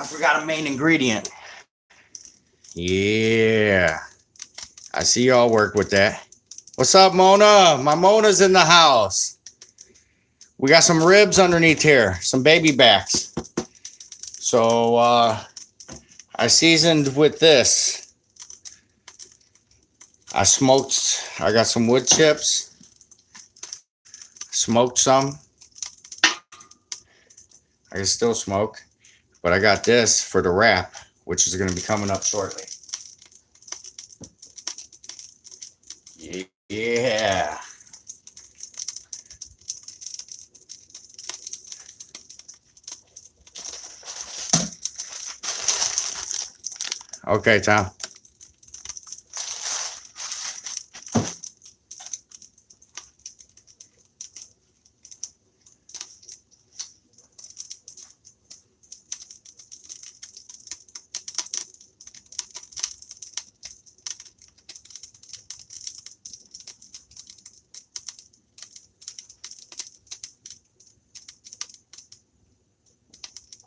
forgot a main ingredient. Yeah. I see y'all work with that. What's up, Mona? My Mona's in the house. We got some ribs underneath here, some baby backs. So I seasoned with this. I got some wood chips, smoked some. I can still smoke, but I got this for the wrap, which is going to be coming up shortly. Yeah. Okay, Tom.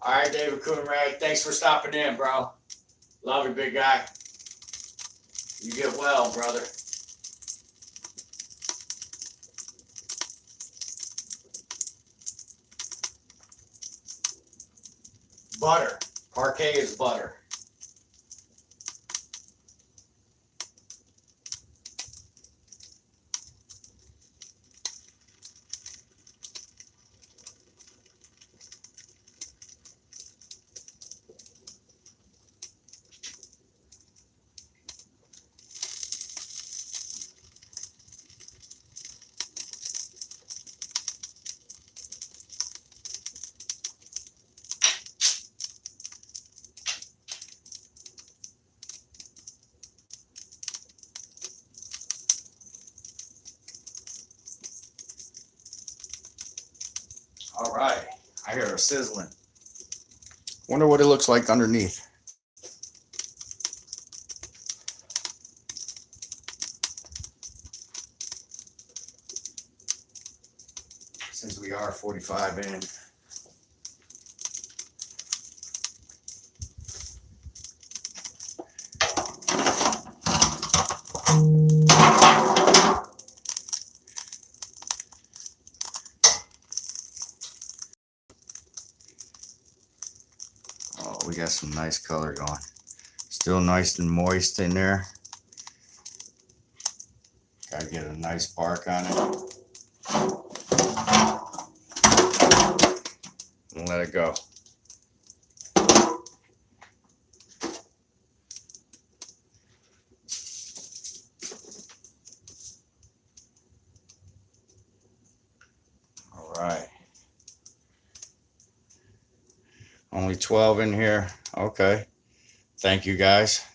All right, David Coonrad, thanks for stopping in, bro. Love you, big guy. You get well, brother. Butter. Parquet is butter. All right. I hear a sizzling. Wonder what it looks like underneath. Since we are 45 in. Oh, we got some nice color going. Still nice and moist in there. Gotta get a nice bark on it. And let it go. All right. Only 12 in here. Okay. Thank you guys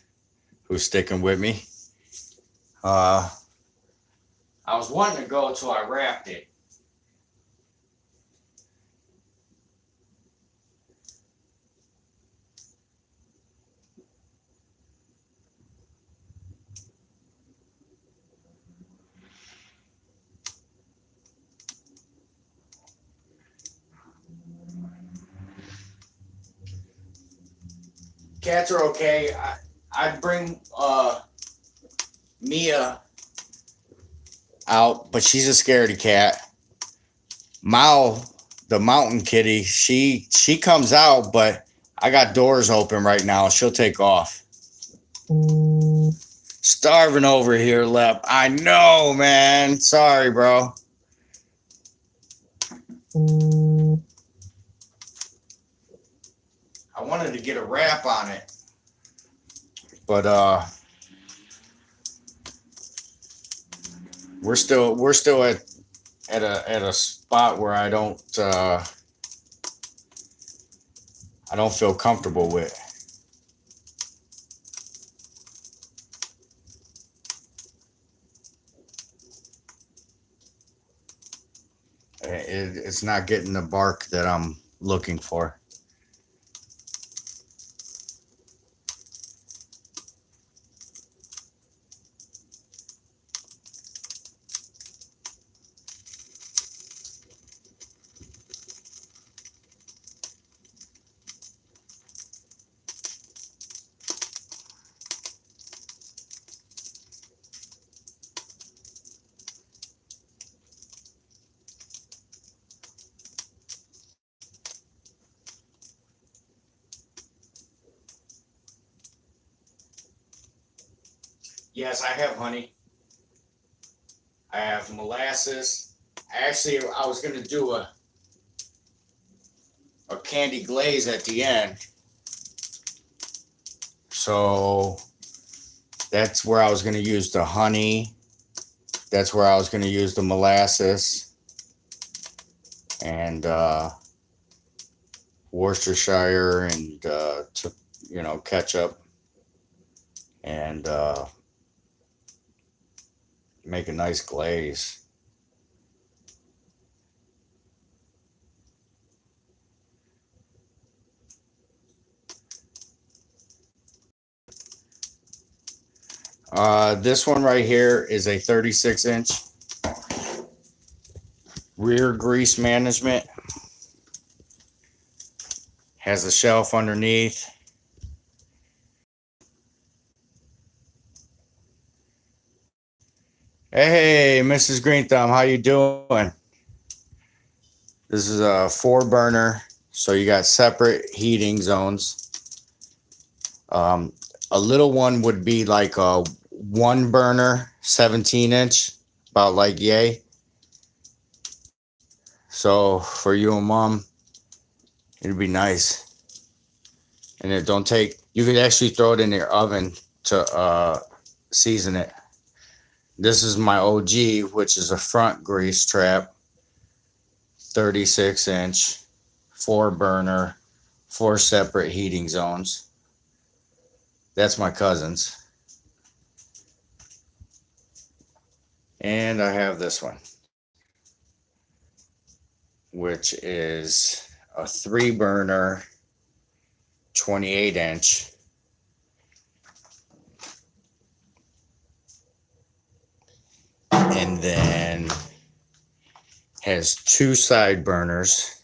who's sticking with me. I was wanting to go till I wrapped it. Cats are okay. I bring Mia out, but she's a scaredy cat. Mao, the mountain kitty, she comes out, but I got doors open right now. She'll take off. Starving over here, Lep. I know, man. Sorry, bro. I wanted to get a wrap on it, but we're still at a spot where I don't feel comfortable with. It's not getting the bark that I'm looking for. Yes, I have honey. I have molasses. Actually, I was gonna do a candy glaze at the end. So that's where I was gonna use the honey. That's where I was gonna use the molasses and Worcestershire and ketchup and make a nice glaze. This one right here is a 36-inch rear grease management. Has a shelf underneath. Hey, Mrs. Green Thumb, how you doing? This is a 4-burner, so you got separate heating zones. A little one would be like a 1-burner, 17-inch, about like yay. So for you and mom, it'd be nice. And it don't take, you could actually throw it in your oven to season it. This is my OG, which is a front grease trap, 36-inch, 4-burner, 4 separate heating zones. That's my cousin's. And I have this one, which is a 3-burner, 28-inch. And then has 2 side burners,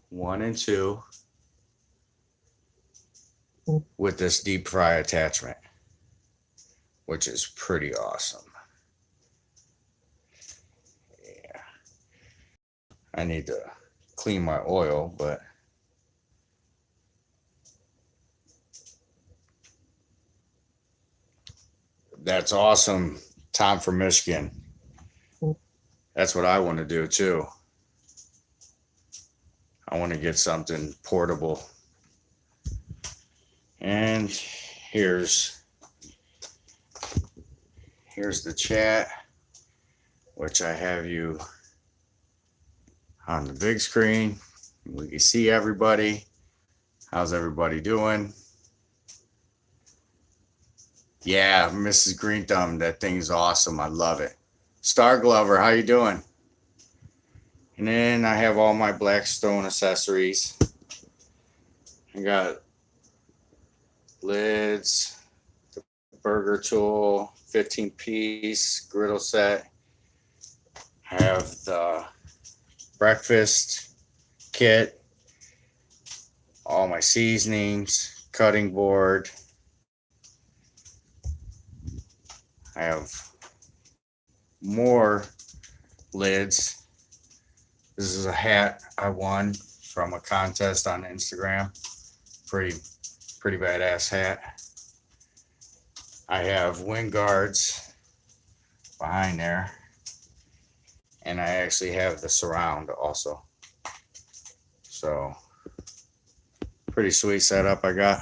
1 and 2, with this deep fry attachment, which is pretty awesome. Yeah. I need to clean my oil, but that's awesome. Tom from Michigan. That's what I want to do too. I want to get something portable. And here's the chat, which I have you on the big screen. We can see everybody. How's everybody doing? Yeah, Mrs. Green Thumb, that thing's awesome. I love it. Star Glover, how you doing? And then I have all my Blackstone accessories. I got lids, the burger tool, 15-piece griddle set. I have the breakfast kit, all my seasonings, cutting board. I have more lids. This is a hat I won from a contest on Instagram. Pretty badass hat. I have wind guards behind there. And I actually have the surround also. So pretty sweet setup I got.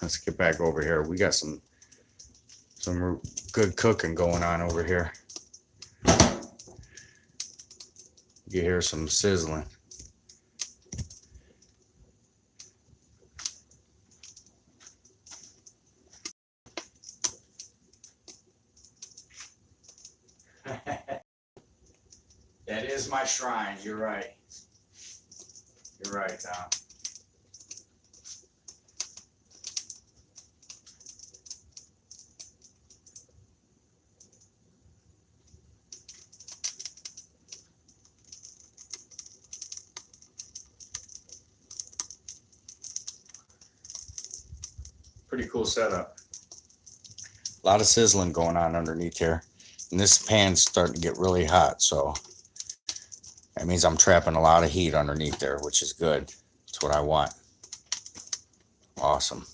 Let's get back over here. We got some good cooking going on over here. You hear some sizzling. That is my shrine. You're right. You're right, Tom. Pretty cool setup. A lot of sizzling going on underneath here. And this pan's starting to get really hot, so that means I'm trapping a lot of heat underneath there, which is good. That's what I want. Awesome.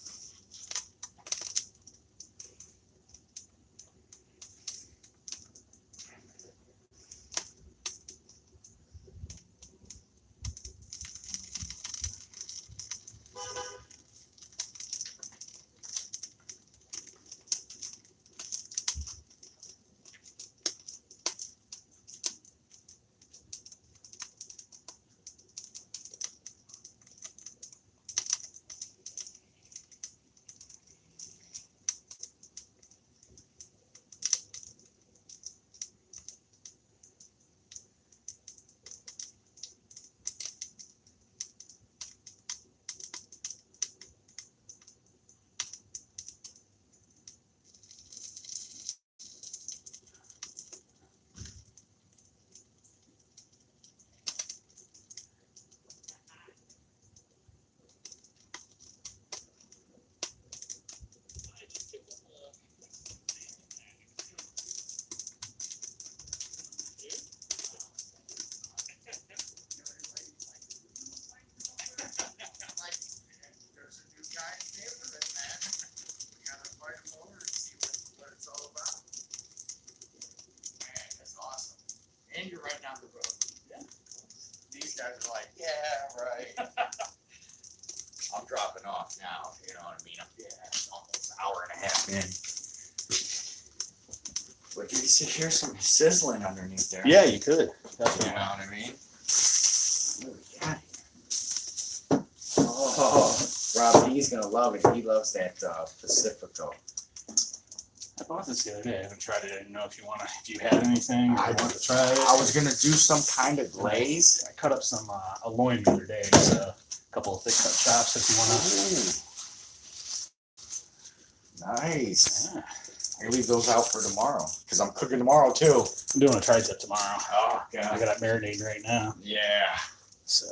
And you're right down the road. Yeah. These guys are like, yeah, right. I'm dropping off now, you know what I mean? It's almost an hour and a half in. But you can hear some sizzling underneath there. Yeah, you could. You know what I mean? What do we got here? Oh, Rob, he's gonna love it. He loves that Pacifico. I bought this the other day. I haven't tried it. I didn't know if you had anything. I I wanted to try it. I was gonna do some kind of glaze. I cut up some a loin the other day. So a couple of thick cut chops if you want to. Nice. Yeah. I leave those out for tomorrow because I'm cooking tomorrow too. I'm doing a tri-tip tomorrow. Oh I god. got it marinating right now. Yeah. So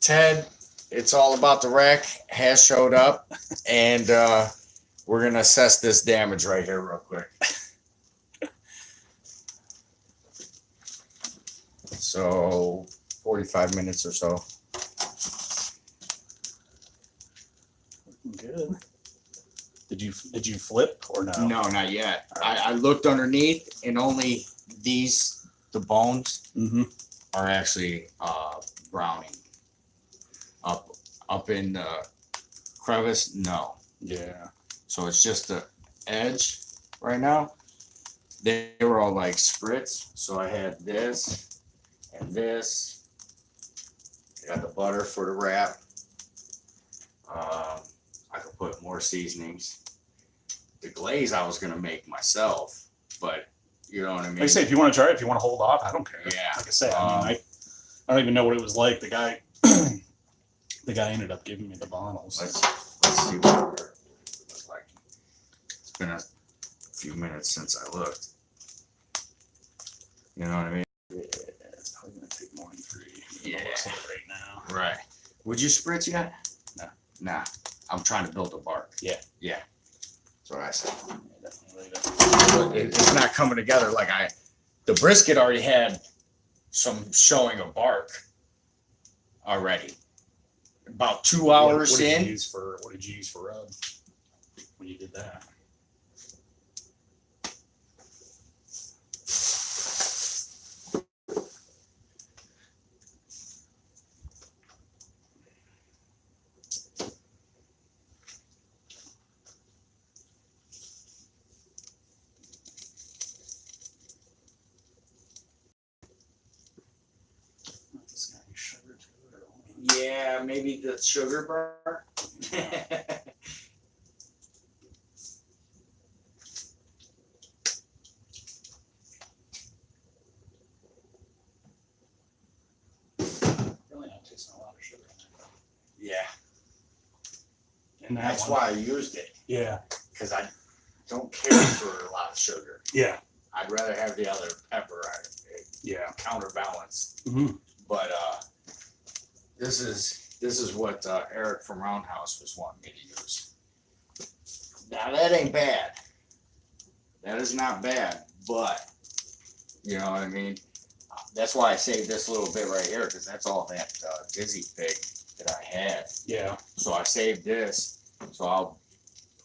Ted, it's all about the wreck, has showed up, and we're gonna assess this damage right here real quick. So 45 minutes or so. good. Did you flip or no? No, not yet. I looked underneath and only the bones Mm-hmm. are actually browning. Up in the crevice, no. Yeah. So it's just the edge right now. They were all like spritz. So I had this and this. I got the butter for the wrap. I could put more seasonings. The glaze I was gonna make myself, but you know what I mean. Like I say, if you want to try it, if you want to hold off, I don't care. Yeah. Like I say, I don't even know what it was like. The guy, the guy ended up giving me the bottles. Let's see what it looks like. It's been a few minutes since I looked. You know what I mean? Yeah, it's probably gonna take more than 3. Yeah. Right now. Right. Would you spritz yet? No. Nah. I'm trying to build a bark. Yeah. Yeah. That's what I said. Yeah, definitely leave it. But it's not coming together like the brisket already had some showing of bark already. About 2 hours What did in. you use for rub when you did that? This guy sugar to it or Yeah, maybe the sugar bar. really not tasting a lot of sugar in that. Yeah. In that That's one. why I used it. Yeah. Because I don't care for a lot of sugar. Yeah. I'd rather have the other pepper Yeah. counterbalance. Mm-hmm. But this is what Eric from Roundhouse was wanting me to use. Now that ain't bad. That is not bad, but you know what I mean. that's why I saved this little bit right here, because that's all that Dizzy pig that I had. Yeah. So I saved this, so I'll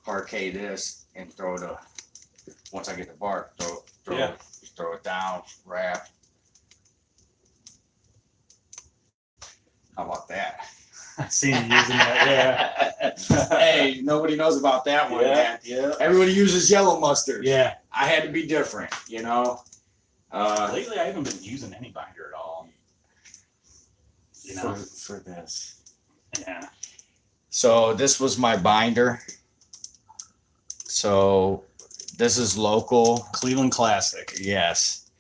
parquet this and throw the, once I get the bark, Yeah. throw it down, wrap. How about that? I seen you using that. Yeah. Hey, nobody knows about that one, man. Yeah. Everybody uses yellow mustard. Yeah. I had to be different, you know. Lately, I haven't been using any binder at all. You know. For this. Yeah. So this was my binder. So this is local. Cleveland Classic. Yes.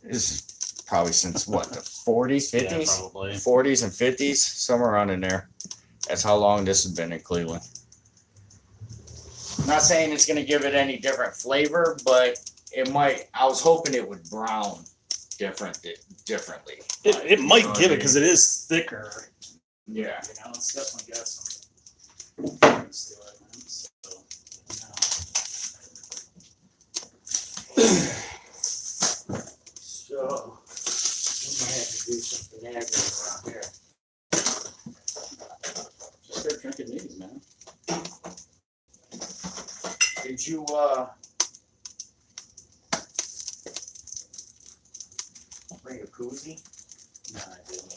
This is probably since what, the 40s, 50s? Yeah, probably. 40s and 50s, somewhere around in there. That's how long this has been in Cleveland. I'm not saying it's going to give it any different flavor, but it might. I was hoping it would brown differently. It might give it because it is thicker. Yeah. You know, it's definitely got some things to it, man. So, So, we might have to do something aggravating around here. just start drinking these, man. Did you bring a koozie? No, I didn't.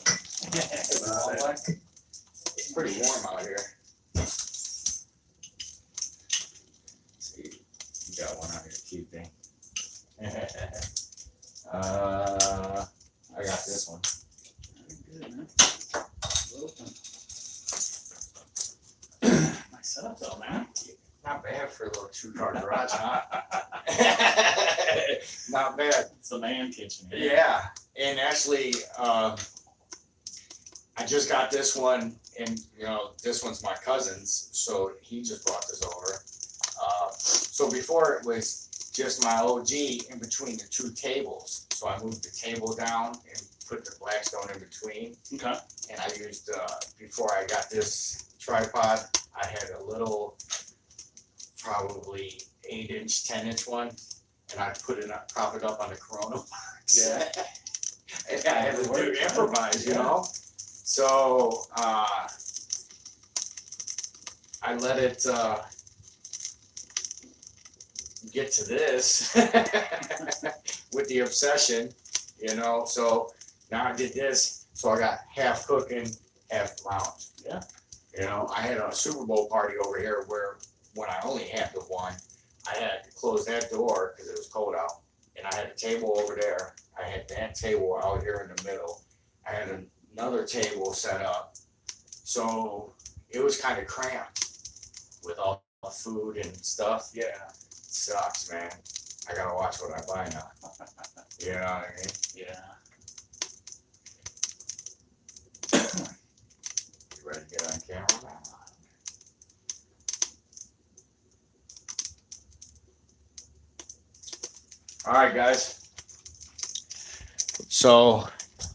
It's pretty warm out here. See, you got one out here keeping. I got this one. Good, man. Nice setup, though, man. Not bad for a little 2-car garage, huh? Not bad. It's the man kitchen. Yeah, and actually, I just got this one, and this one's my cousin's, so he just brought this over. So before it was just my OG in between the two tables, so I moved the table down and put the Blackstone in between. Okay. And I used before I got this tripod, I had a little, probably 8-inch, 10-inch one, and I put it up, prop it up on the Corona box. Yeah. And I had to do improvise, you know. So I let it get to this with the obsession, So now I did this, so I got half cooking, half lounge. Yeah. I had a Super Bowl party over here where when I only had the one, I had to close that door because it was cold out, and I had a table over there. I had that table out here in the middle. I had another table set up, so it was kind of cramped with all the food and stuff. Yeah. It sucks, man. I gotta watch what I buy now. You know what I mean? Yeah. You ready to get on camera? All right, guys. So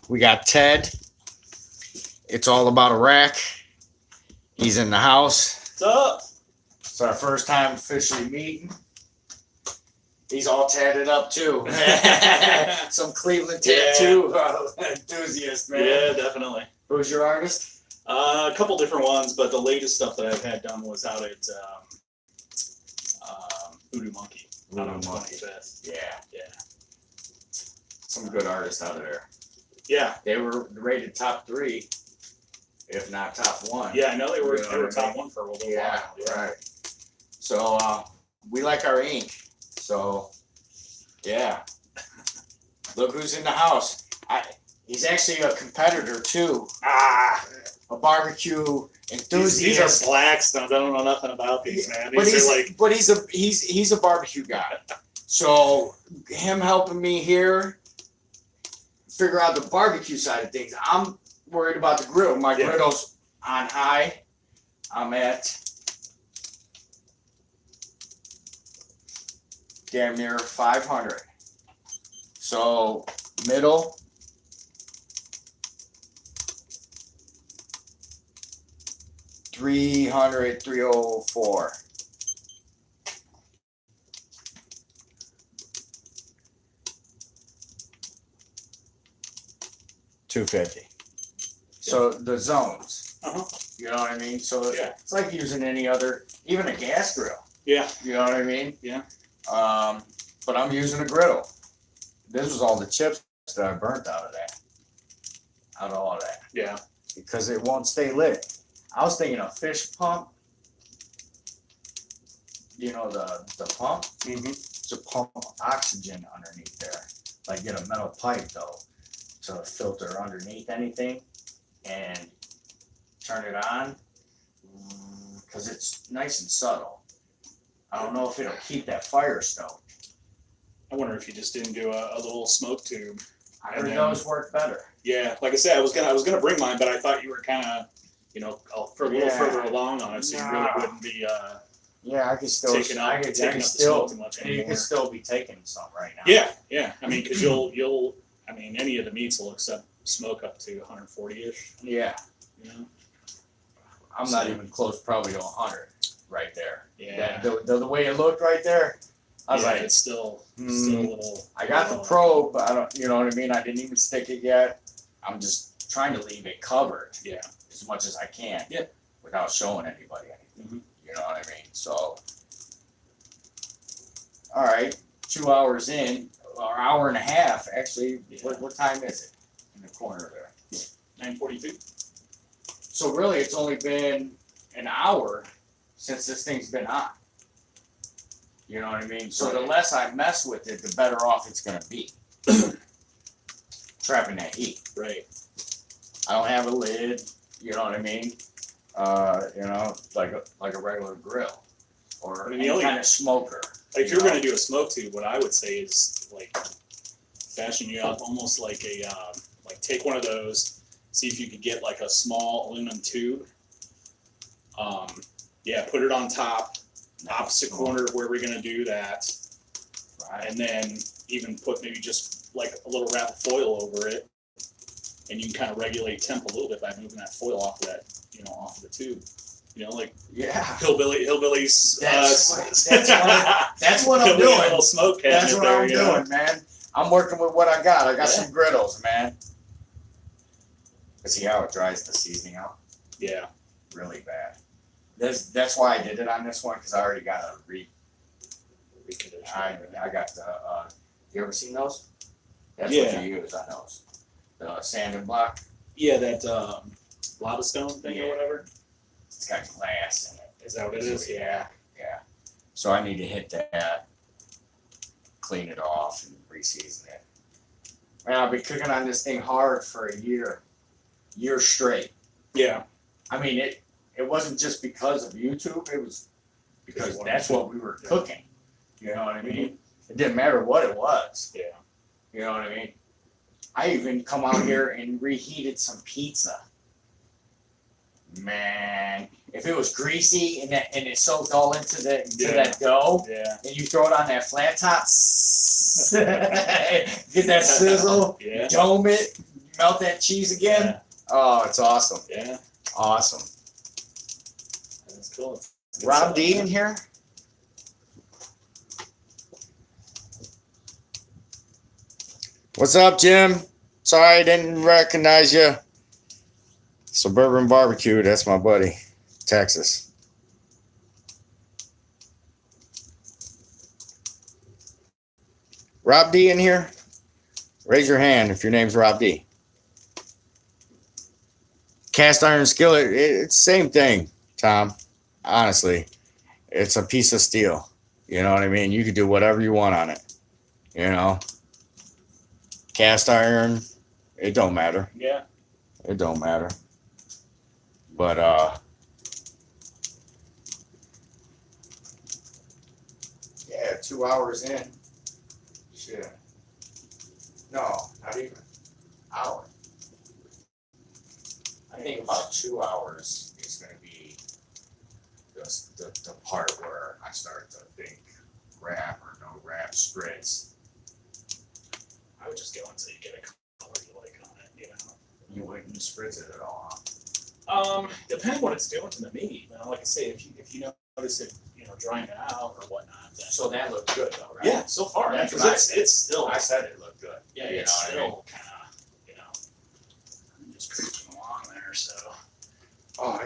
we got Ted. It's all about a rack. He's in the house. What's up? It's our first time officially meeting. He's all tatted up too. Some Cleveland tattoo enthusiast, man. Yeah, definitely. Who's your artist? A couple different ones, but the latest stuff that I've had done was out at Voodoo Monkey. Out on Voodoo Monkey. 25th. Yeah. Yeah. Some good artists out of there. Yeah. They were rated top 3, if not top 1. Yeah, I know they were You know what I top mean? 1 for a little Yeah, while. right. So we like our ink. So yeah. Look who's in the house. He's actually a competitor too. A barbecue enthusiast. These are Blackstone. I don't know nothing about these, man. But These are like he's a barbecue guy. So him helping me here figure out the barbecue side of things. I'm worried about the grill. My griddle's on high. I'm at damn near 500. So middle. $300, $304. 250. So the zones, Uh-huh. you know what I mean? So Yeah. it's like using any other, even a gas grill. Yeah. You know what I mean? Yeah. But I'm using a griddle. This was all the chips that I burnt out of that. Out of all that. Yeah. Because it won't stay lit. I was thinking a fish pump. You know, the pump? Mm-hmm. To pump oxygen underneath there. Like get a metal pipe though to filter underneath anything and turn it on because it's nice and subtle. I don't know if it'll keep that fire stoked. I wonder if you just didn't do a little smoke tube. I And heard then- those work better. Yeah, like I said, I was gonna bring mine, but I thought you were kind of, a little Yeah. further along on it, so you really Nah. wouldn't be Yeah, I could still. taking up I the could still. smoke too much You anymore. could still be taking some right now. Yeah. I mean, because you'll, any of the meats will accept smoke up to 140-ish. Yeah. You know? I'm not even close, probably to 100 right there. Yeah. The way it looked right there, I was Yeah, like, it's still a mm, little. I got the probe, but I don't, you know what I mean? I didn't even stick it yet. I'm just trying to leave it covered Yeah. as much as I can. Yeah. Without showing anybody anything. Mhm. You know what I mean? So, all right, 2 hours in, or hour and a half, actually. Yeah. What time is it in the corner there? 9:42. So really, it's only been an hour since this thing's been on. You know what I mean? So the Right. less I mess with it, the better off it's gonna be. Trapping that heat. Right. I don't have a lid. You know what I mean? Like a regular grill or I mean, any the only- kind of smoker. Like, if you're gonna do a smoke tube, what I would say is like fashion you up almost like a take one of those, see if you could get like a small aluminum tube. Put it on top, opposite corner of where we're gonna do that, Right. and then even put maybe just like a little wrap of foil over it, and you can kind of regulate temp a little bit by moving that foil off of that, off of the tube. Like Yeah. hillbillies. That's what I'm hillbilly doing. Little smoke cabinet That's what there, I'm you know? doing, man. I'm working with what I got. I got Yeah. some griddles, man. See how it dries the seasoning out? Yeah. Really bad. That's why I did it on this one, because I already got a I got the you ever seen those? That's Yeah. what you use on those. The sand and block. Yeah, that lava stone thing Yeah. or whatever. It's got glass in it. Is that what it is? Yeah. Yeah. So I need to hit that, clean it off, and re-season it. Man, I've been cooking on this thing hard for a year straight. Yeah. I mean, it wasn't just because of YouTube. It was because Because that's what we were yeah. cooking. You know what I mean? It didn't matter what it was. Yeah. You know what I mean? I even come out here and reheated some pizza. Man, if it was greasy and it soaked all into that dough, Yeah. and you throw it on that flat top, get that sizzle, Yeah. dome it, melt that cheese again. Yeah. Oh, it's awesome. Yeah. Awesome. That's cool. It's good Rob stuff. D in here? What's up, Jim? Sorry I didn't recognize you. Suburban Barbecue, that's my buddy. Texas. Rob D in here? Raise your hand if your name's Rob D. Cast iron skillet, it's the same thing, Tom. Honestly, it's a piece of steel. You know what I mean? You could do whatever you want on it. Cast iron, it don't matter. Yeah. It don't matter. But yeah, 2 hours in. Shit. No, not even. Hour. I think about 2 hours is gonna be the part where I start to think wrap or no wrap spritz. I would just go until you get a color you like on it, You wouldn't spritz it at all, huh? Depending what it's doing to the meat. Like I say, if you notice it, drying it out or whatnot. Then, So that looked good though, right? yeah, so far, That's because what I said. it's still, I said it looked good. yeah, You it's know what I mean? still kind of,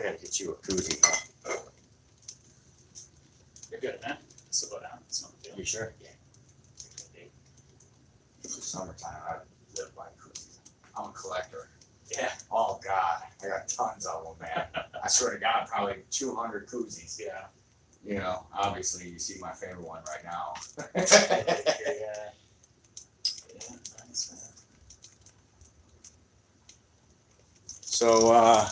gotta get you a koozie, huh? You're good, man. So go down. It's not a deal. You sure? Yeah. It's summertime. I live by koozies. I'm a collector. Yeah. Oh God, I got tons of them, man. I swear to God, probably 200 koozies. Yeah. You know, obviously you see my favorite one right now. Yeah. Nice, man. So,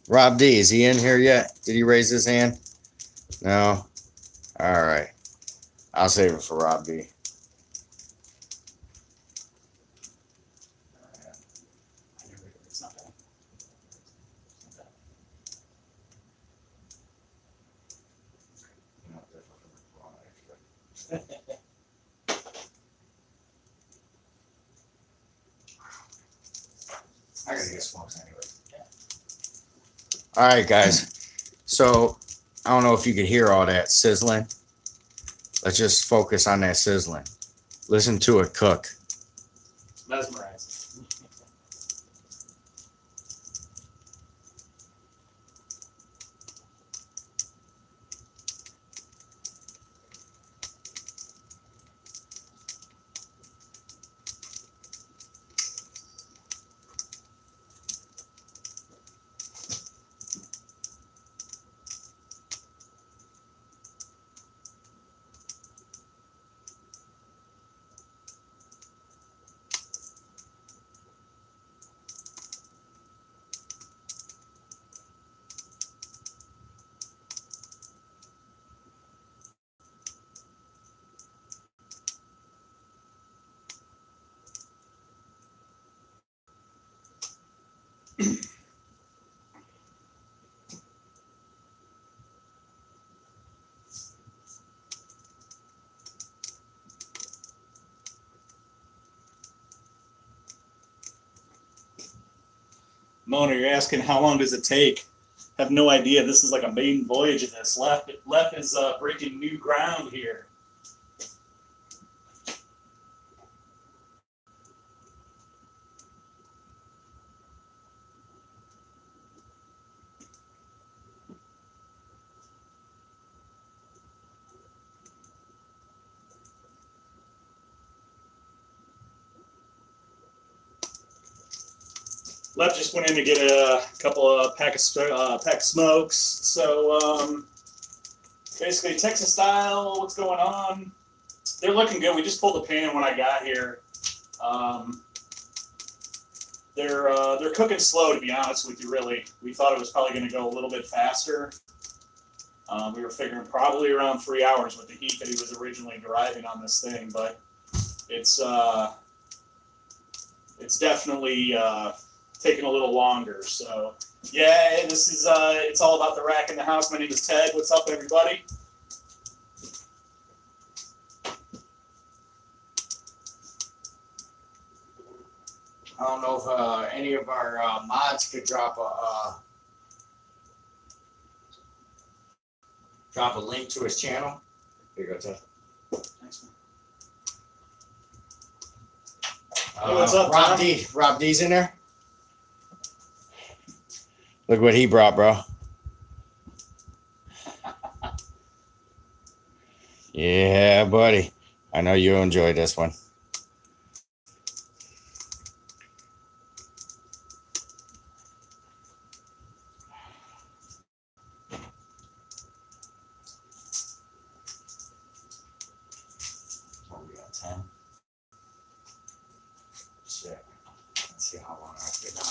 Rob D, is he in here yet? Did he raise his hand? No. All right. I'll save it for Rob D. It's not bad. It's not I gotta get smokes anyway. All right, guys. So I don't know if you could hear all that sizzling. Let's just focus on that sizzling. Listen to it cook. mesmerizing. Mona, you're asking how long does it take? Have no idea. This is like a maiden voyage of this. Left is breaking new ground here. Left just went in to get a couple of pack of smokes. So basically Texas style. What's going on? They're looking good. We just pulled the pan when I got here. They're cooking slow, to be honest with you. Really, we thought it was probably going to go a little bit faster. We were figuring probably around 3 hours with the heat that he was originally deriving on this thing, but it's definitely taking a little longer. So yeah, this is it's all about the rack in the house. My name is Ted. What's up, everybody? I don't know if any of our mods could drop a link to his channel. Here you go, Ted. Thanks, man. Hey, what's up, Rob Tom? D. Rob D's in there. Look what he brought, bro. Yeah, buddy. I know you enjoyed this one. What we got, 10? Shit. Let's see how long I get on.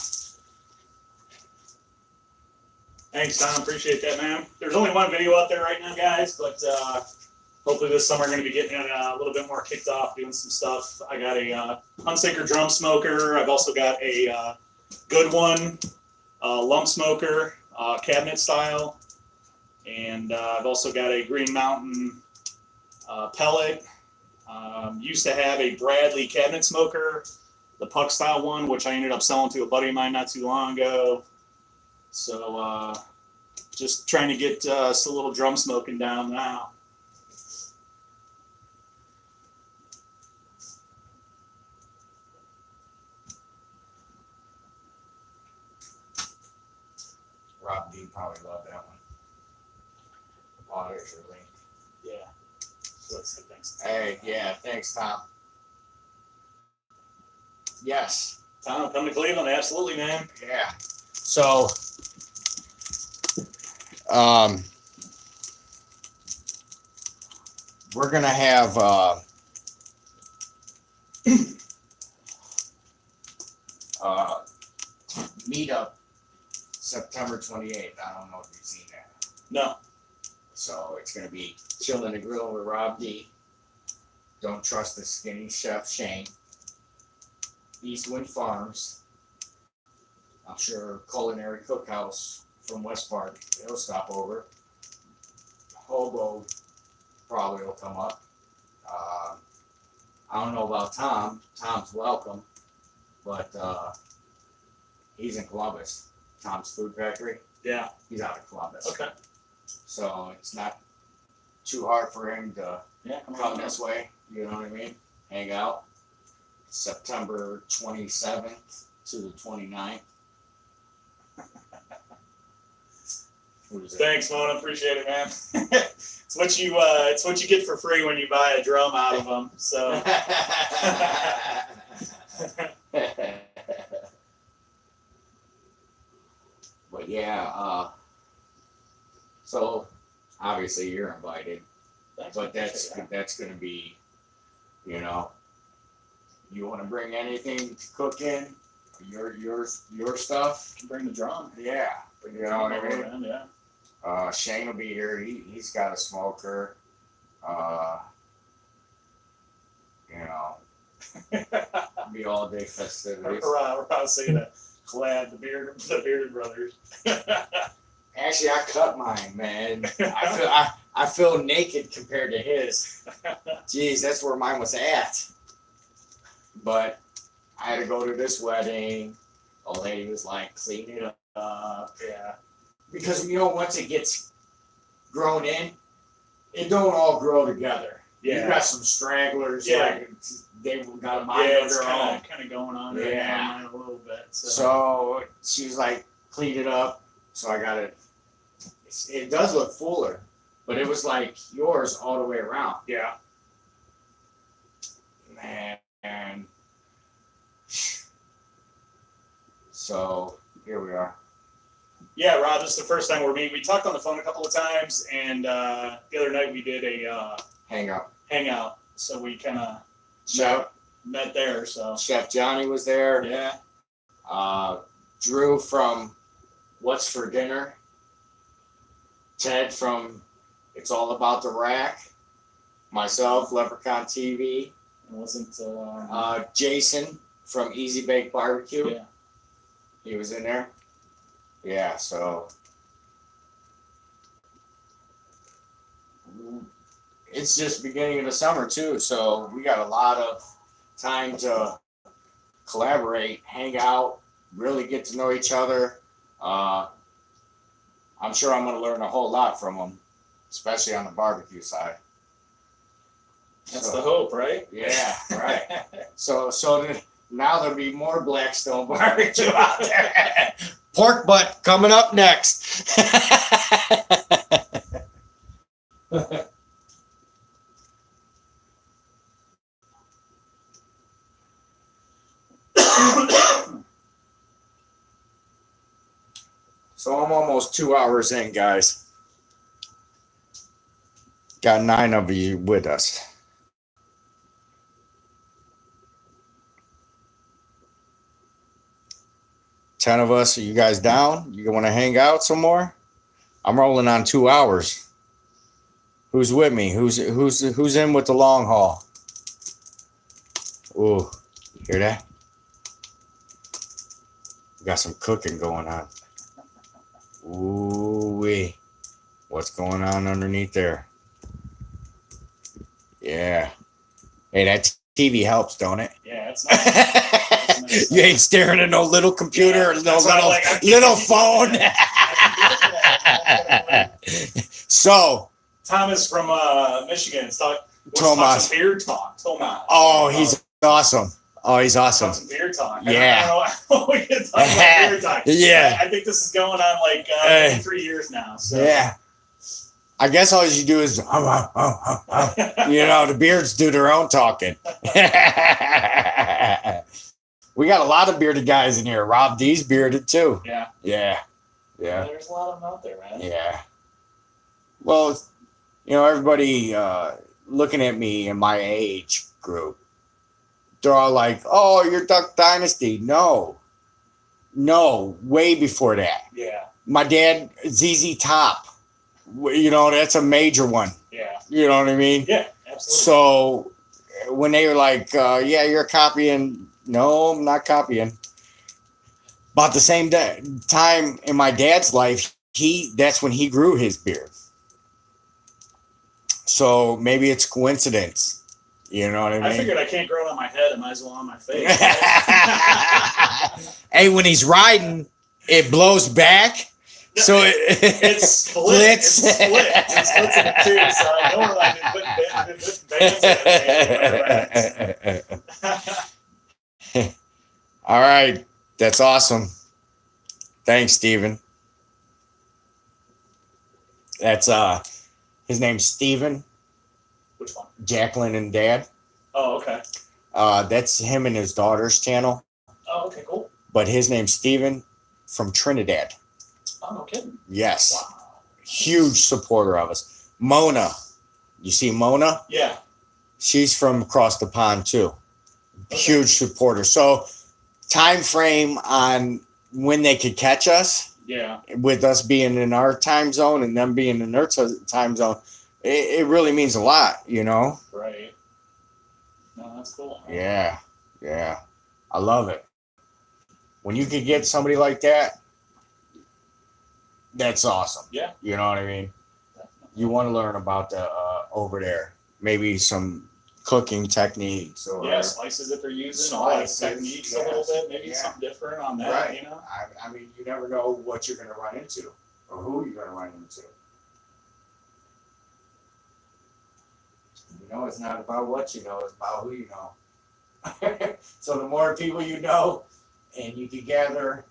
Thanks, Tom. Appreciate that, man. There's only one video out there right now, guys, but hopefully this summer I'm going to be getting a little bit more kicked off, doing some stuff. I got a unsacred drum smoker. I've also got a good one, lump smoker, cabinet style, and I've also got a Green Mountain pellet. Used to have a Bradley cabinet smoker, the puck style one, which I ended up selling to a buddy of mine not too long ago. So just trying to get us a little drum smoking down now. Rob D probably love that one. Oh, there's your link. Yeah. So that's good. Thanks. Hey, yeah, thanks, Tom. Yes. Tom, come to Cleveland. Absolutely, man. Yeah. So, we're gonna have meetup September 28th. I don't know if you've seen that. No. So it's gonna be Chill in the Grill with Rob D. Don't Trust the Skinny Chef Shane. Eastwind Farms. I'm sure Culinary Cookhouse from West Park. He'll stop over. Hobo probably will come up. I don't know about Tom. Tom's welcome, but he's in Columbus. Tom's Food Factory. Yeah. He's out of Columbus. Okay. So it's not too hard for him to Yeah. come this way. You know what I mean? Hang out. September 27th to the 29th. Thanks, Mona. Appreciate it, man. It's what you get for free when you buy a drum out of them. So. But yeah, so obviously you're invited, Thanks, but appreciate that's gonna be, you know, you want to bring anything to cook in, your stuff. that. Bring the drum. Yeah, you know what I mean. Around, yeah. Shane will be here. He's got a smoker. You know, be all day festivities. We're about to say the collab, the bearded brothers. Actually, I cut mine, man. I feel naked compared to his. Jeez, that's where mine was at. But I had to go to this wedding. Old lady was like, clean it up. Yeah. Because you know, once it gets grown in, it don't all grow together. Yeah. You got some stragglers. Yeah. Like they got a mind Yeah, of it's their own. kind of going on right Yeah. now mine a little bit. So she's like, clean it up. So I got it. It does look fuller, but it was like yours all the way around. Yeah. Man. So here we are. Yeah, Rob, this is the first time we're meeting. We talked on the phone a couple of times, and the other night we did a hangout. So we kind of met there. So Chef Johnny was there. yeah, Drew from What's for Dinner. Ted from It's All About the Rack. Myself, Leprechaun TV. it wasn't. Jason from Easy Bake Barbecue. Yeah. He was in there. Yeah, so it's just beginning of the summer too, so we got a lot of time to collaborate, hang out, really get to know each other. I'm sure I'm going to learn a whole lot from them, especially on the barbecue side. That's the hope, right? Yeah, right. So now there'll be more Blackstone barbecue out there. Pork butt coming up next. So I'm almost 2 hours in, guys. Got 9 of you with us. Ten of us. Are you guys down? You want to hang out some more? I'm rolling on 2 hours. Who's with me? Who's in with the long haul? Ooh, hear that? We got some cooking going on. Ooh wee. What's going on underneath there? Yeah. Hey, that TV helps, don't it? Yeah, it's nice. It's nice. You ain't staring at no little computer or no That's why I'm like, I little can't- phone. So, Thomas from Michigan. Let's talk Tomas. some beard talk. Tomas. Oh, he's awesome. Oh, he's awesome. Some beer talk. Yeah. I don't know. We can talk about beer talk. Yeah. I think this is going on like maybe 3 years now. So. Yeah. I guess all you do is, the beards do their own talking. We got a lot of bearded guys in here. Rob D's bearded too. Yeah. Yeah. Yeah. There's a lot of them out there, man. Yeah. Well, everybody looking at me in my age group, they're all like, oh, you're Duck Dynasty. No, way before that. Yeah. My dad, ZZ Top, that's a major one. Yeah. You know what I mean? Yeah, absolutely. So when they were like, yeah, you're copying. No, I'm not copying. About the same time in my dad's life, that's when he grew his beard. So maybe it's coincidence. You know what I mean? I figured I can't grow it on my head. I might as well on my face. Hey, when he's riding, it blows back. No, So it's split. It's split. It splits into two. So I know what I've been putting bands in. All right. That's awesome. Thanks, Steven. That's his name's Steven. Which one? Jacqueline and Dad. Oh, okay. That's him and his daughter's channel. Oh, okay, cool. But his name's Steven from Trinidad. Oh, no kidding. Yes. Wow. Huge supporter of us. Mona. You see Mona? Yeah. She's from across the pond too. Okay. Huge supporter. So time frame on when they could catch us, Yeah. with us being in our time zone and them being in their time zone, it really means a lot, Right. No, that's cool. Yeah. I love it. When you could get somebody like that, that's awesome. Yeah. You know what I mean? You want to learn about the over there. Maybe some cooking techniques or spices that they're using, all that techniques a little bit, maybe something different on that, right. I mean, you never know what you're going to run into or who you're going to run into. It's not about what you know, it's about who you know. So the more people you know and you can gather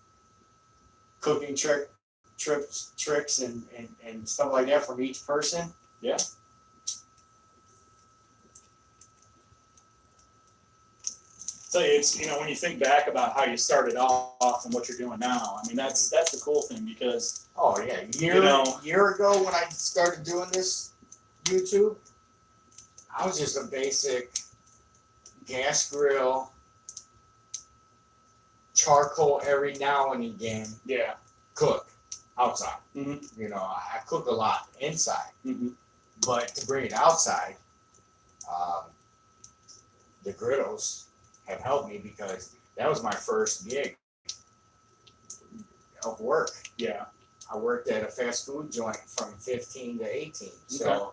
cooking tricks and stuff like that from each person. Yeah. So it's when you think back about how you started off and what you're doing now, I mean that's the cool thing because a year ago when I started doing this YouTube, I was just a basic gas grill, charcoal every now and again. Yeah. Cook outside. Mm-hmm. I cook a lot inside, Mm-hmm. but to bring it outside, the griddles have helped me because that was my first gig of work. Yeah. I worked at a fast food joint from 15 to 18. Okay.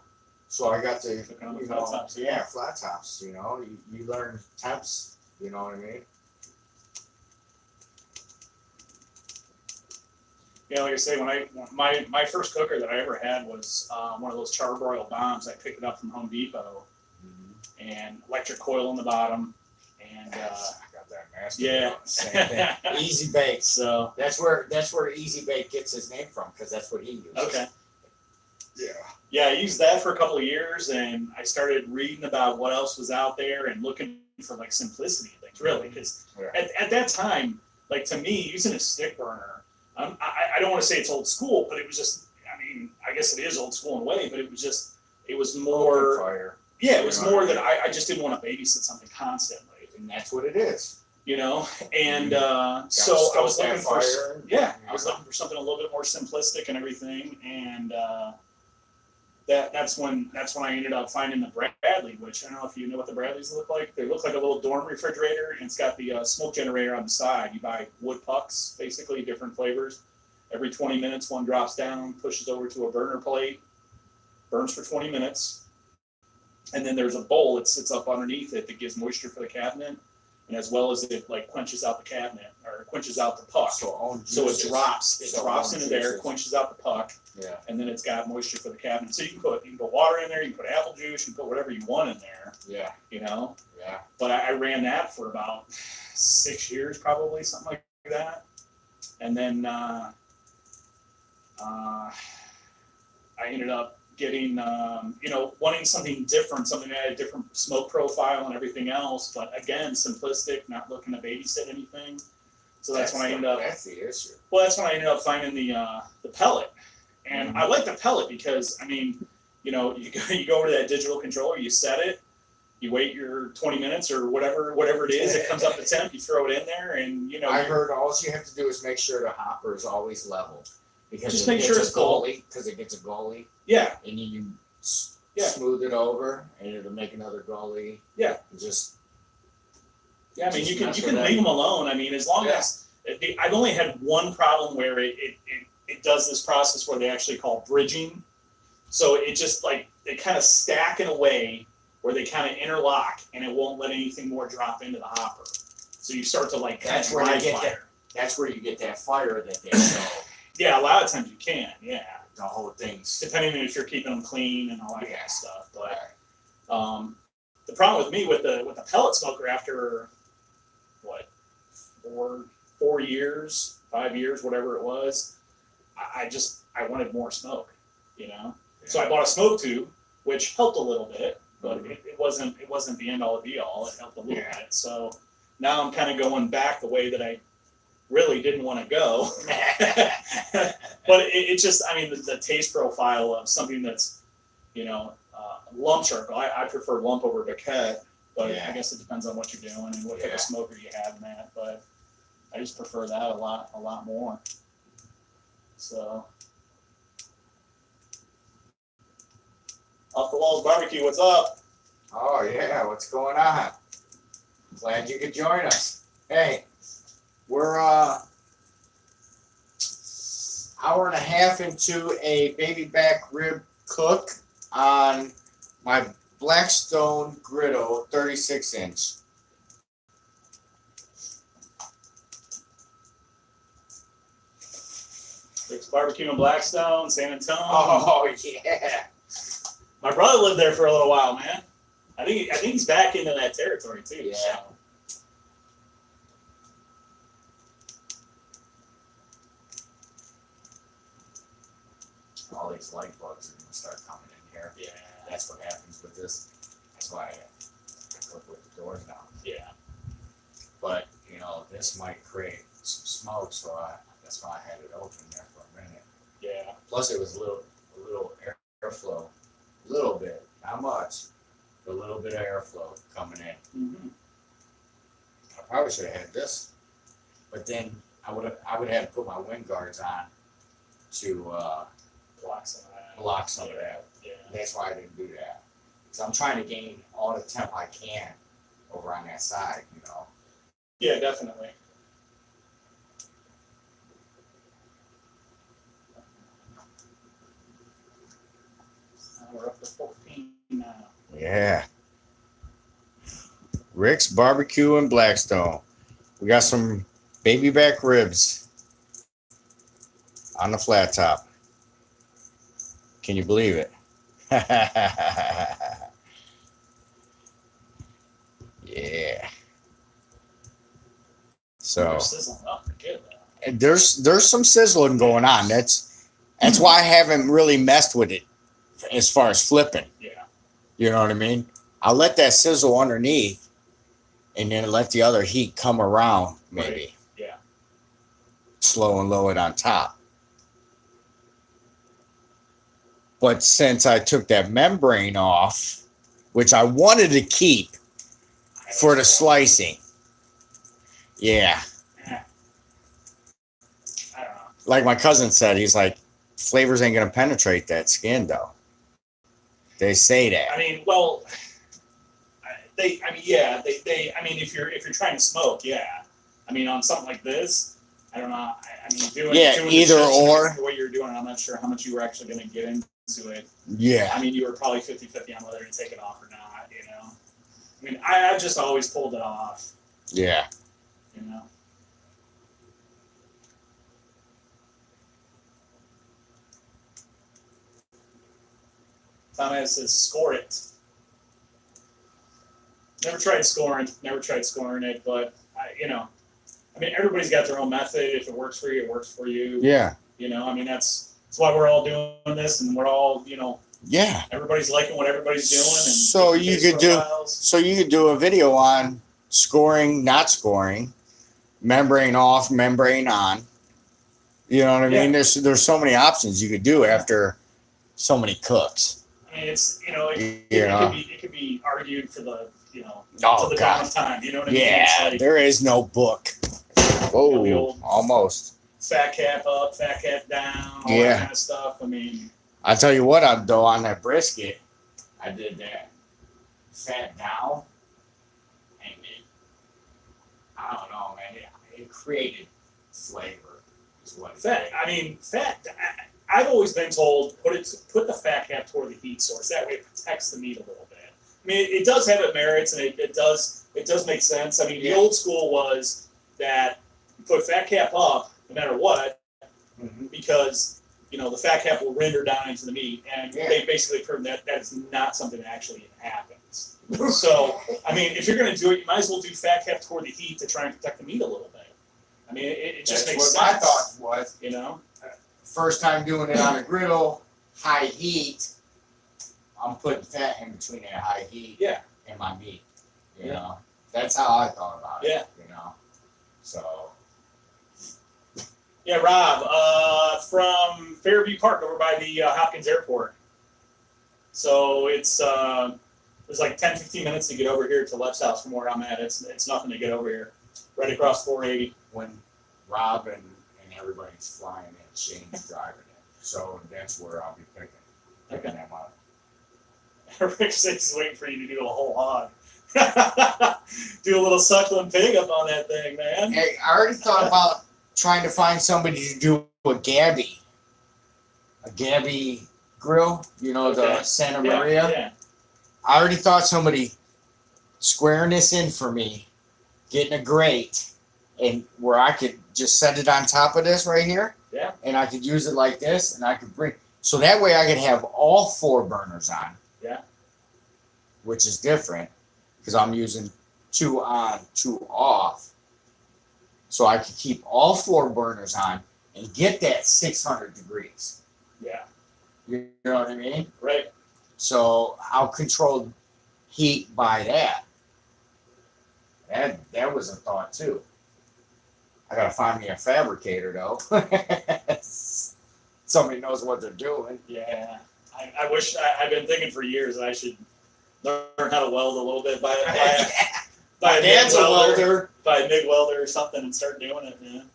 So I got to, flat tops. flat tops, you learn temps, you know what I mean? Yeah, like I say, my first cooker that I ever had was one of those charbroil bombs. I picked it up from Home Depot, and electric coil in the bottom, and I got that master. yeah, Same thing. Easy Bake. So That's where Easy Bake gets his name from because that's what he uses. okay. Yeah. I used that for a couple of years, and I started reading about what else was out there and looking for like simplicity things, really, because at that time, like to me, using a stick burner, I don't want to say it's old school, but it was just, I guess it is old school in a way, but it was more fire. Yeah, it was more that I just didn't want to babysit something constantly, and that's what it is. And so I was looking for I was looking for something a little bit more simplistic and everything, and that's when I ended up finding the Bradley, which I don't know if you know what the Bradleys look like. They look like a little dorm refrigerator, and it's got the smoke generator on the side. You buy wood pucks, basically different flavors. Every 20 minutes, one drops down, pushes over to a burner plate, burns for 20 minutes, and then there's a bowl that sits up underneath it that gives moisture for the cabinet. and as well as it like quenches out the cabinet or quenches out the puck. So It drops. It drops into there, quenches out the puck, Yeah. and then it's got moisture for the cabinet. So you can put water in there, you can put apple juice, you can put whatever you want in there. Yeah. You know. Yeah. But I ran that for about 6 years, probably something like that, and then I ended up getting, wanting something different, something that had a different smoke profile and everything else. But again, simplistic, not looking to babysit anything. So that's when I ended up. That's the issue. Well, that's when I ended up finding the pellet, and I like the pellet because you go over to that digital controller, you set it, you wait your 20 minutes or whatever it is, it comes up to temp, you throw it in there, and I heard all you have to do is make sure the hopper is always level. Because just it make sure gets it's a goalie, because it gets a goalie, yeah, and you can Yeah. smooth it over, and it'll make another goalie. Yeah. Just Yeah, I mean, Just you can mess with leave that. them alone. I mean, as long as I've only had one problem where it does this process where they actually call bridging. So it just like they kind of stack in a way where they kind of interlock, and it won't let anything more drop into the hopper. So you start to like kind That's of where you dry get fire. that's where you get that fire that they show. Yeah, a lot of times you can. Yeah, The whole thing's depending on if you're keeping them clean and all that kind Yeah. of stuff. But the problem with me with the pellet smoker after what 4 years, 5 years, whatever it was, I wanted more smoke, So I bought a smoke tube, which helped a little bit, but it wasn't the end all be all. It helped a little bit. So now I'm kind of going back the way that I really didn't want to go. But it just, the taste profile of something that's, lump charcoal. I prefer lump over briquette, but I guess it depends on what you're doing and what type of smoker you have in that. But I just prefer that a lot more. So, Off the Walls Barbecue, what's up? Oh yeah, what's going on? Glad you could join us. Hey, we're hour and a half into a baby back rib cook on my Blackstone Griddle 36-inch. Rick's Barbecue in Blackstone, San Antonio. Oh yeah. My brother lived there for a little while, man. I think he's back into that territory too. Yeah. So. All these light bugs are gonna start coming in here. Yeah. That's what happens with this. That's why I cook with the doors down. Yeah. But this might create some smoke, so that's why I had it open there for a minute. Yeah. Plus, it was a little airflow, a little bit, not much, but a little bit of airflow coming in. Mm-hmm. I probably should have had this, but then I would have had to put my wind guards on to Block some of that. block some of that. Yeah. That's why I didn't do that. Because I'm trying to gain all the temp I can over on that side, Yeah, definitely. We're up to 14 now. Yeah. Rick's Barbecue in Blackstone. We got some baby back ribs on the flat top. Can you believe it? Yeah. So They're sizzling up good, though. there's some sizzling going on. That's why I haven't really messed with it as far as flipping. Yeah. You know what I mean? I'll let that sizzle underneath and then let the other heat come around, maybe. Right. Yeah. Slow and low it on top. But since I took that membrane off, which I wanted to keep for the slicing, yeah. I don't know. Like my cousin said, he's like, flavors ain't gonna penetrate that skin though. They say that. Well, if you're trying to smoke, yeah. On something like this, I don't know. Doing either the shifts or. the way you're doing it, I'm not sure how much you were actually going to get into it. Yeah. You were probably 50-50 on whether to take it off or not, I've just always pulled it off. Yeah. You know. Thomas says, "Score it." Never tried scoring it, but I mean, everybody's got their own method. If it works for you, it works for you. Yeah. You know, I mean, that's why we're all doing this, and we're all, Yeah. everybody's liking what everybody's doing. And So you could do a video on scoring, not scoring, membrane off, membrane on. You know what I mean? There's so many options you could do after so many cooks. I mean, it's it could be argued for the Oh to the dawn God. of time. You know what I mean? Yeah, It's like, there is no book. Oh, the old- almost. fat cap up, fat cap down, all that kind of stuff. I mean, I tell you what, though, on that brisket, I did that fat down, and I don't know, man, it created flavor. Is what fat. I mean, fat. I've always been told put the fat cap toward the heat source. That way, it protects the meat a little bit. I mean, it does have its merits, and it does make sense. I mean, the old school was that you put fat cap up no matter what, because the fat cap will render down into the meat, and they basically proved that is not something that actually happens. So, I mean, if you're going to do it, you might as well do fat cap toward the heat to try and protect the meat a little bit. I mean, it just makes sense. What my thought was, First time doing it on a griddle, high heat, I'm putting fat in between that high heat and my meat. You know, that's how I thought about it. So. Yeah, Rob, from Fairview Park over by the Hopkins Airport. So it's like 10, 15 minutes to get over here to Leff's house from where I'm at. It's nothing to get over here. Right across 480. When Rob and everybody's flying in, Shane's driving it. So that's where I'll be picking them up. Rick says he's waiting for you to do a whole hog. Do a little suckling pig up on that thing, man. hey, I already thought about trying to find somebody to do a Gabby grill, the Santa Maria. Yeah. I already thought somebody squaring this in for me, getting a grate, and where I could just set it on top of this right here. Yeah. And I could use it like this, and I could so that way I could have all 4 burners on. Yeah. Which is different because I'm using 2 on, 2 off. So I could keep all 4 burners on and get that 600 degrees. Yeah. You know what I mean? Right. So I'll control heat by that. That was a thought too. I gotta find me a fabricator though. Somebody knows what they're doing. Yeah. I wish I've been thinking for years that I should learn how to weld a little bit by a Dad's a welder. Buy a MIG welder or something and start doing it, man.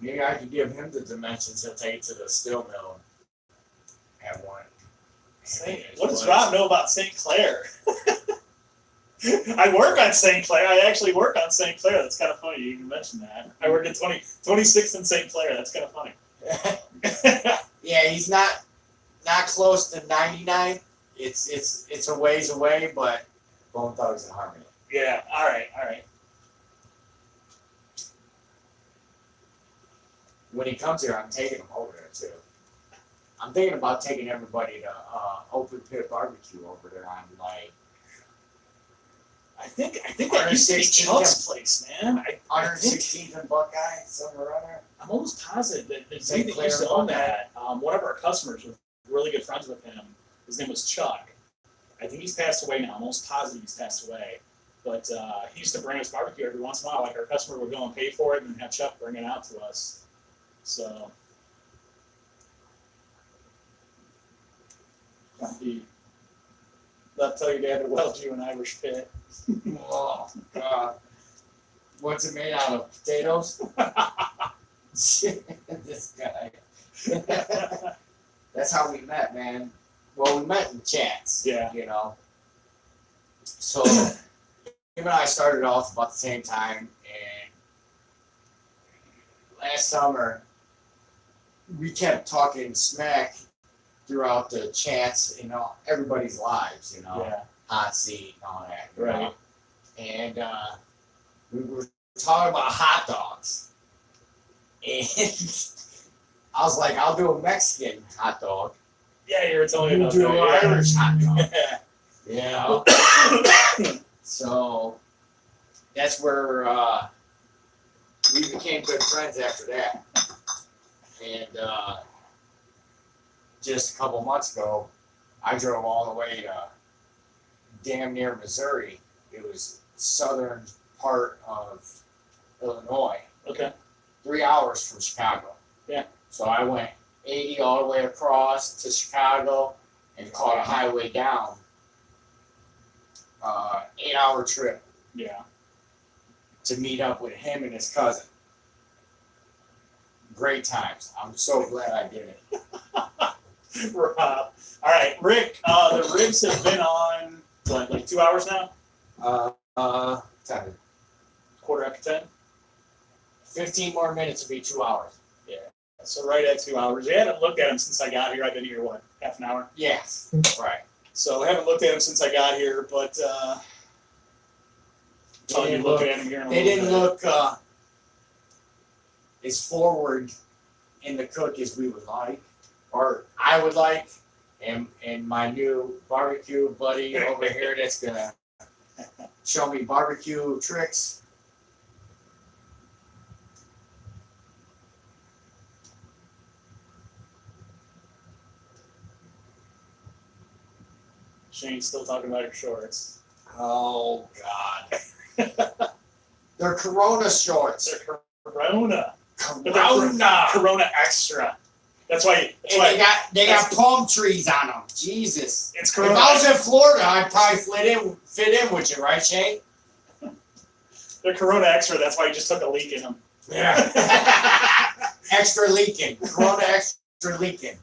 Maybe I could give him the dimensions. He'll take it to the steel mill and have one. What does Rob know about St. Clair? I work on St. Clair. I actually work on St. Clair. That's kind of funny. You can mention that. I work at 26th and St. Clair. That's kind of funny. Yeah, he's not close to 99. It's a ways away, but Bone Thugs and Harmony. Yeah. All right. When he comes here, I'm taking him over there too. I'm thinking about taking everybody to open pit barbecue over there on like. I think that used to be Chuck's place, man. 116th and Buckeye, somewhere around there. I'm almost positive that the St. dude that Clair used to own Buckeye. that, one of our customers was really good friends with him. His name was Chuck. I think he's passed away now. I'm almost positive he's passed away. But he used to bring us barbecue every once in a while. Like our customer would go and pay for it and have Chuck bring it out to us. So. I'll tell your dad to weld you an Irish pit. Oh God! What's it made out of? Potatoes? This guy. That's how we met, man. Well, we met in chats. Yeah. So him and I started off about the same time, and last summer we kept talking smack throughout the chats, everybody's lives, Yeah. hot seat and all that. Right. And we were talking about hot dogs. And I was like, I'll do a Mexican hot dog. Yeah, you were telling me You about do an that. Irish hot dog. Yeah. You know? So that's where we became good friends after that. And just a couple months ago, I drove all the way to damn near Missouri. It was southern part of Illinois. Okay. 3 hours from Chicago. Yeah. So I went 80 all the way across to Chicago and caught a highway down. 8-hour trip Yeah. to meet up with him and his cousin. Great times. I'm so glad I did it. Rob. All right, Rick. The ribs have been on what, like 2 hours now? quarter after 10. 15 more minutes would be 2 hours. So right at 2 hours. You haven't looked at them since I got here. I've been here what, half an hour? Yes. Right. So I haven't looked at them since I got here, but I'll be looking at them here in a They little didn't bit. look as forward in the cook as we would like, or I would like, and my new barbecue buddy over here that's gonna show me barbecue tricks. Shane's still talking about her shorts. Oh God. They're Corona shorts. They're Corona. Corona. Corona Extra. That's why. That's And why they got palm trees on them. Jesus. it's If Corona. I was in Florida, I'd probably fit in with you, right, Shane? They're Corona Extra. That's why you just took a leak in them. Yeah. Extra leaking. Corona extra leaking.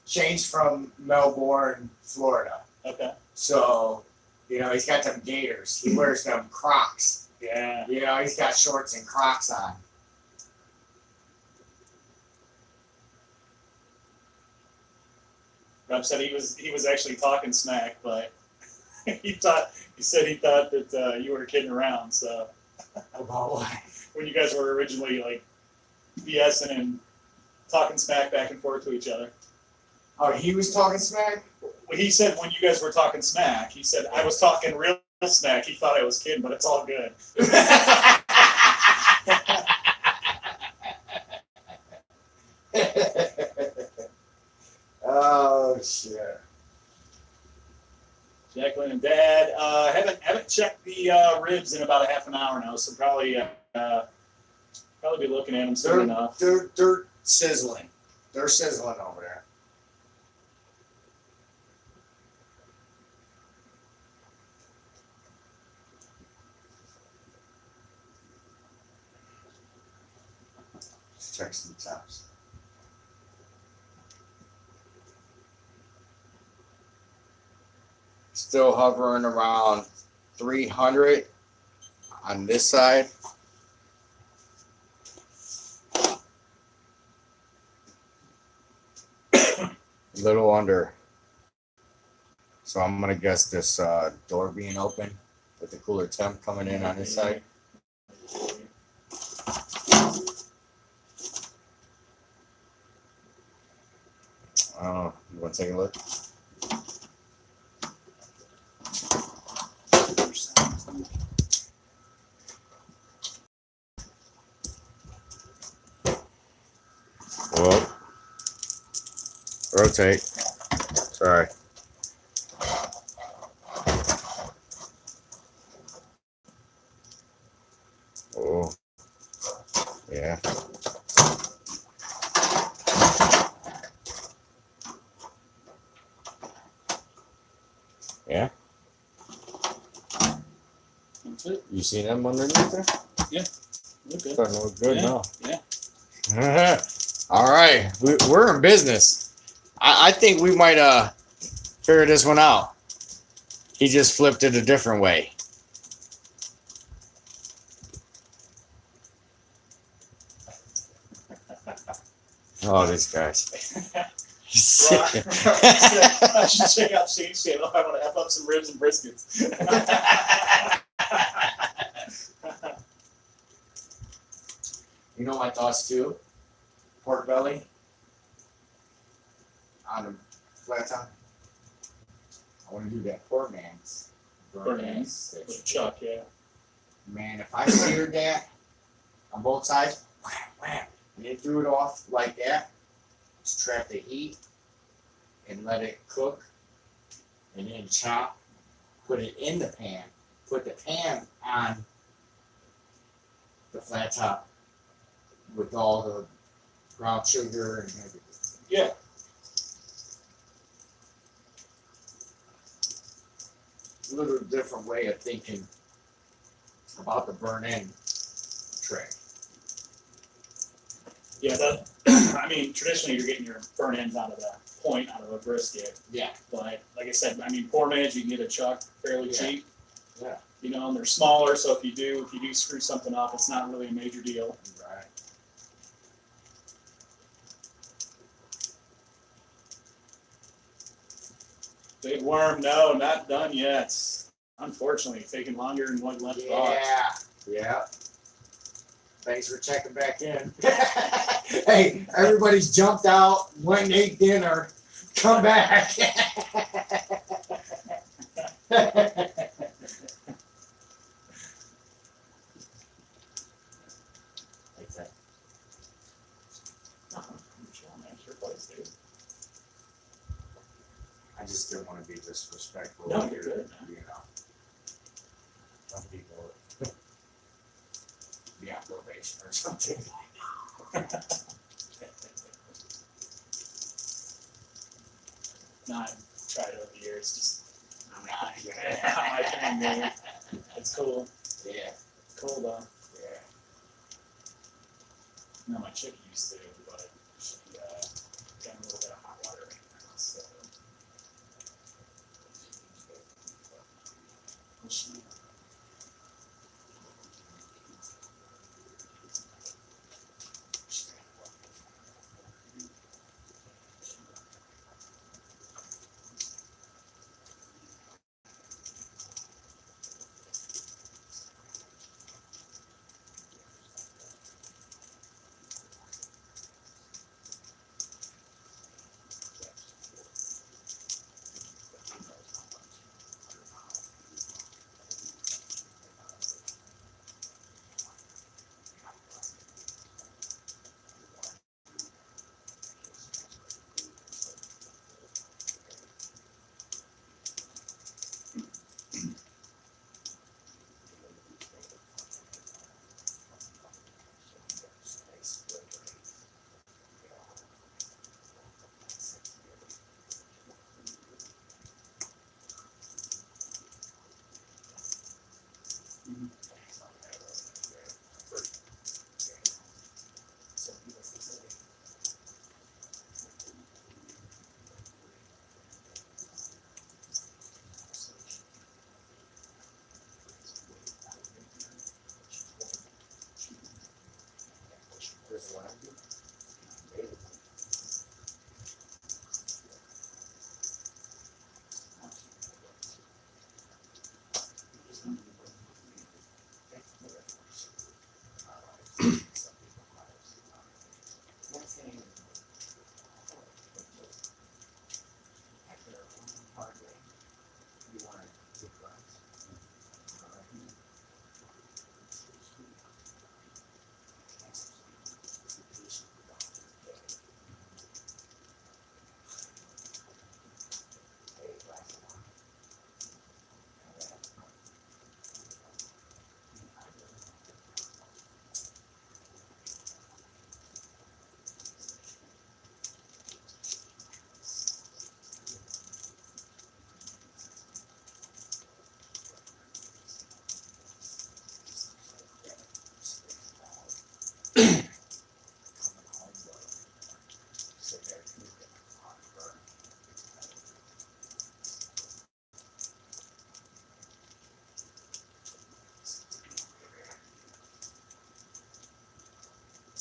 Shane's from Melbourne, Florida. Okay. So, he's got them gators. He wears them Crocs. Yeah. He's got shorts and Crocs on. Rob said he was actually talking smack, but he said he thought that you were kidding around. So About what? when you guys were originally like BSing and talking smack back and forth to each other. Oh, he was talking smack? Well, he said when you guys were talking smack, he said I was talking real smack. He thought I was kidding, but it's all good. Oh, shit. Jacqueline and Dad haven't checked the ribs in about a half an hour now, so probably be looking at them soon enough. They're sizzling. They're sizzling over there. Let's check some temps. Still hovering around 300 on this side. Little under. So I'm gonna guess this door being open with the cooler temp coming in on this side. I don't know. You want to take a look? Well, rotate. Sorry. Oh, yeah. Yeah. That's it. You see them underneath there? Look good. Starting to look good Yeah, now. yeah. All right, we're in business. I think we might figure this one out. He just flipped it a different way. Oh, these guys. Well, I should check out Shane's channel if I want to F up some ribs and briskets. You know my thoughts too? Pork belly on the flat top. I want to do that poor man's Burn burn ends ends. with chuck, yeah. Man, if I seared that on both sides, wham, wham, and then threw it off like that, just trap the heat and let it cook, and then chop, put it in the pan, put the pan on the flat top with all the brown sugar and everything. Yeah. A little different way of thinking about the burn end tray. Yeah, that I mean, traditionally you're getting your burn ends out of the point out of a brisket. Yeah. But like I said, I mean, poor man's you can get a chuck fairly Yeah. cheap. Yeah. You know, and they're smaller, so if you do screw something up, it's not really a major deal. Right. Big worm, no, not done yet. Unfortunately, taking longer than what left thought. Yeah. Thanks for checking back in. Hey, everybody's jumped out, went and ate dinner. Come back. I just didn't want to be disrespectful. No, you're good, man. You know. Some people be on probation or something. No, I've tried it over the years. Just not my thing, man. It's cool. Yeah. Cool though. Yeah. No, my chick used to, but she got a little bit of hot water right now. So she,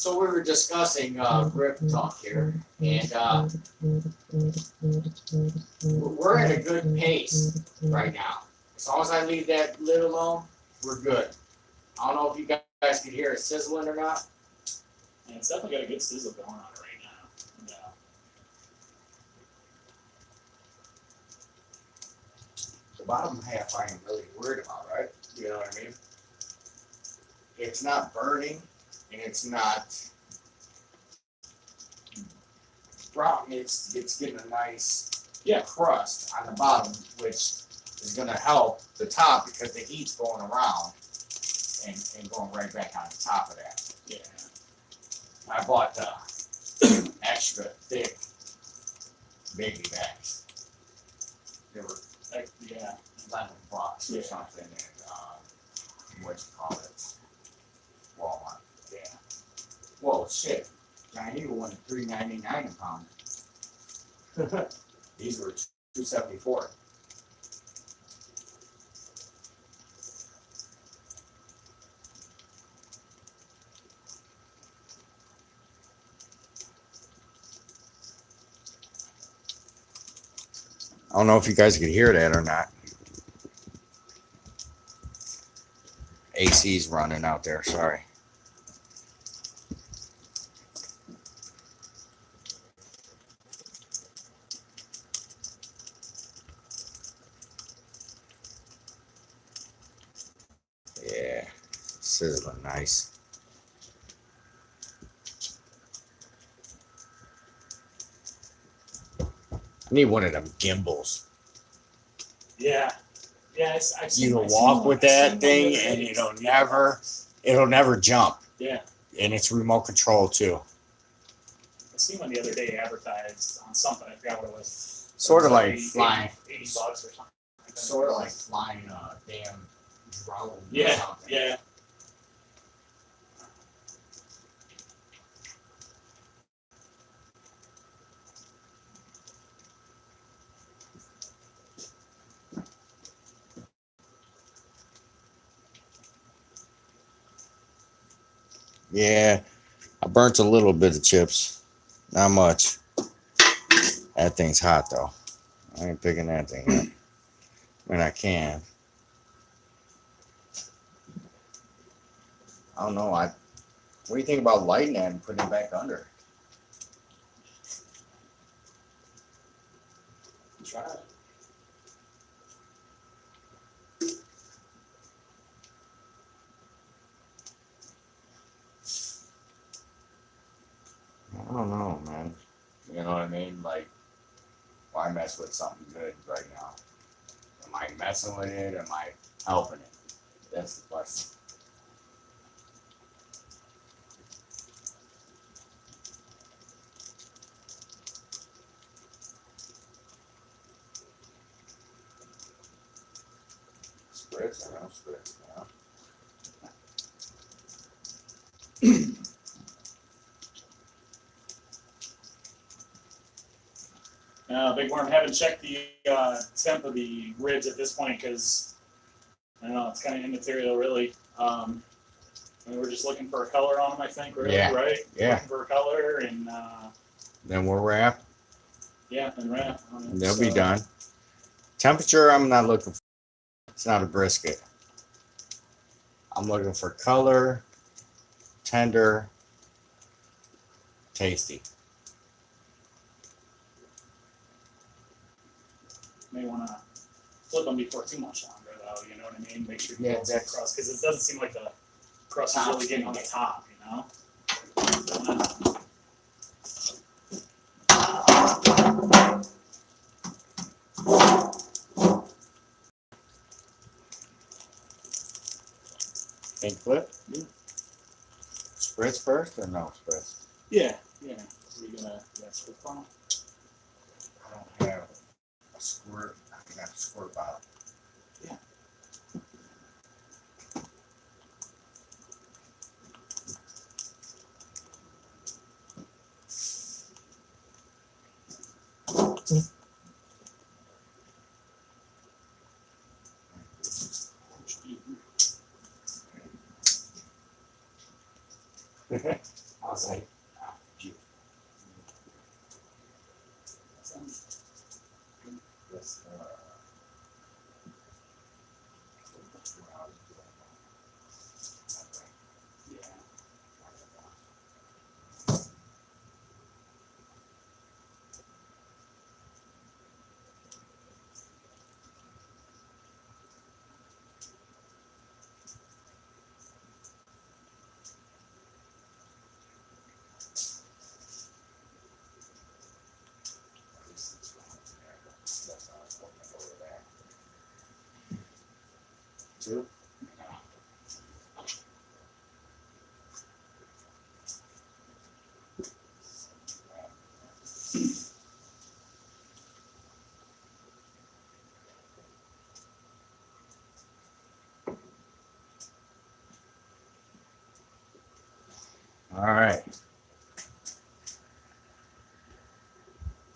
So we were discussing grip talk here, and we're at a good pace right now. As long as I leave that lid alone, we're good. I don't know if you guys can hear it sizzling or not. And it's definitely got a good sizzle going on it right now. And, The bottom half I ain't really worried about, right? You know what I mean? It's not burning and it's not brown. It's getting a nice crust on the bottom, which is gonna help the top because the heat's going around and going right back on the top of that. yeah. I bought extra thick baby backs. They were Yeah. $11 or Yeah. something at what you call it, Walmart. Yeah. Whoa, shit! I need one at $3.99 a pound. These were $2.74. I don't know if you guys could hear that or not. AC's running out there. Sorry. Yeah, sizzling nice. I need one of them gimbals. Yeah. Yeah. I've seen, You I've can seen walk one- with I've seen that one thing the other and day. it'll never jump. Yeah. And it's remote control too. I seen one the other day advertised on something. I forgot what it was. Sort of It was like flying. $80 or something. Sort of like flying a damn drone or Yeah. something. Yeah. Yeah, I burnt a little bit of chips. Not much. That thing's hot though. I ain't picking that thing up. I mean, I can. I don't know. What do you think about lighting that and putting it back under? Try it. I don't know, man. You know what I mean? Like, why mess with something good right now? Am I messing with it? Am I helping it? That's the question. Spritz or no spritz? Yeah. Big Worm, haven't checked the temp of the ribs at this point because I don't know, it's kind of immaterial, really. We were just looking for a color on them, I think, really, Yeah. right? Yeah. Looking for a color and Then we'll wrap. yeah, and wrap. On it. They'll be So, done. Temperature, I'm not looking for. It's not a brisket. I'm looking for color, tender, tasty. May want to flip them before too much longer, though. You know what I mean? Make sure you Yeah, don't see the that's- crust because it doesn't seem like the crust is really getting on the top. You know. Pink flip? Spritz first or no spritz? Yeah. Yeah. So we're gonna flip on. I don't have a squirt. I got a squirt bottle. Yeah. I was like, ah, gee. This, Yeah. too. All right.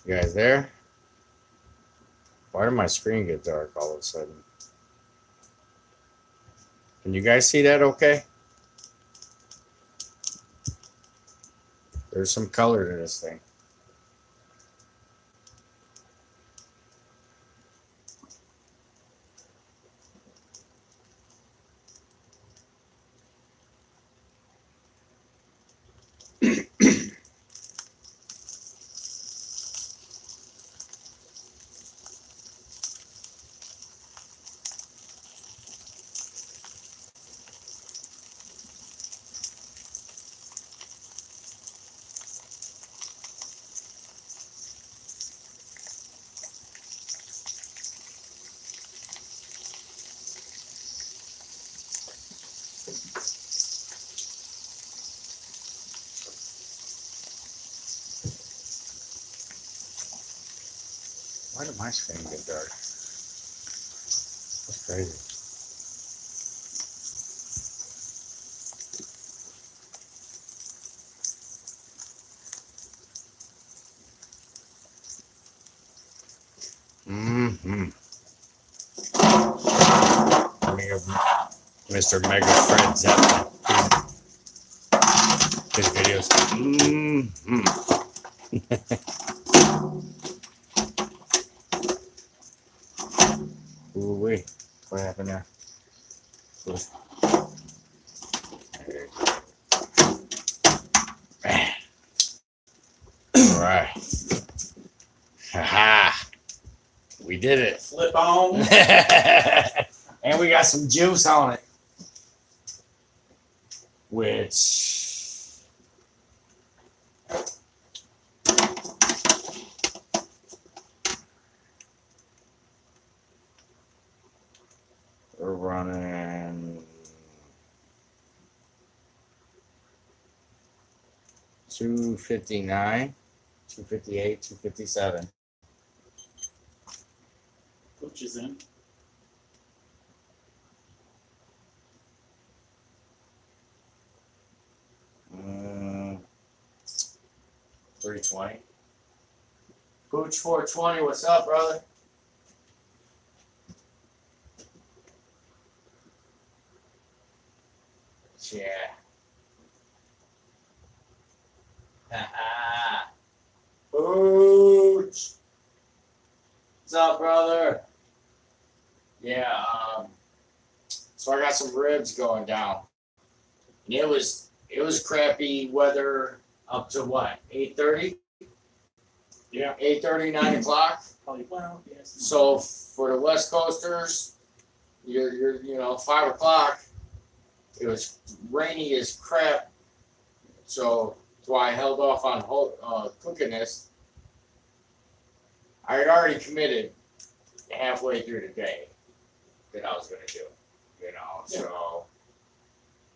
You guys there? Why did my screen get dark all of a sudden? Can you guys see that okay? There's some color to this thing. Why did my screen get dark? That's crazy. Mm-hmm. Mr. Mega Fred Zeppelin. His videos. Mm-hmm. Ooh, wait. What happened there? There you go. All right. Ha-ha. We did it. Flip on. And we got some juice on it. Which we're running 259, 258, 257. Which is in. Mm, 320. Pooch 420, what's up, brother? Yeah. Haha. Pooch. What's up, brother? Yeah, so I got some ribs going down. And it was crappy weather up to what, 8:30? Yeah. 8:30, 9 o'clock. Probably, well, yes. So for the West Coasters, you're 5 o'clock. It was rainy as crap. So that's why I held off on cooking this. I had already committed halfway through the day that I was going to do. So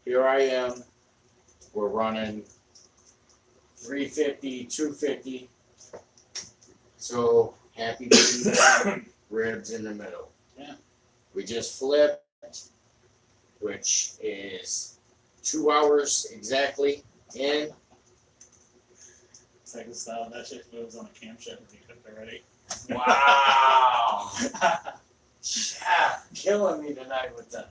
here I am. We're running 350, 250. So happy to eat ribs in the middle. Yeah. We just flipped, which is 2 hours exactly in. It's like the style of that shit was on a camp chef when you cooked already. Wow. Chef, killing me tonight with that.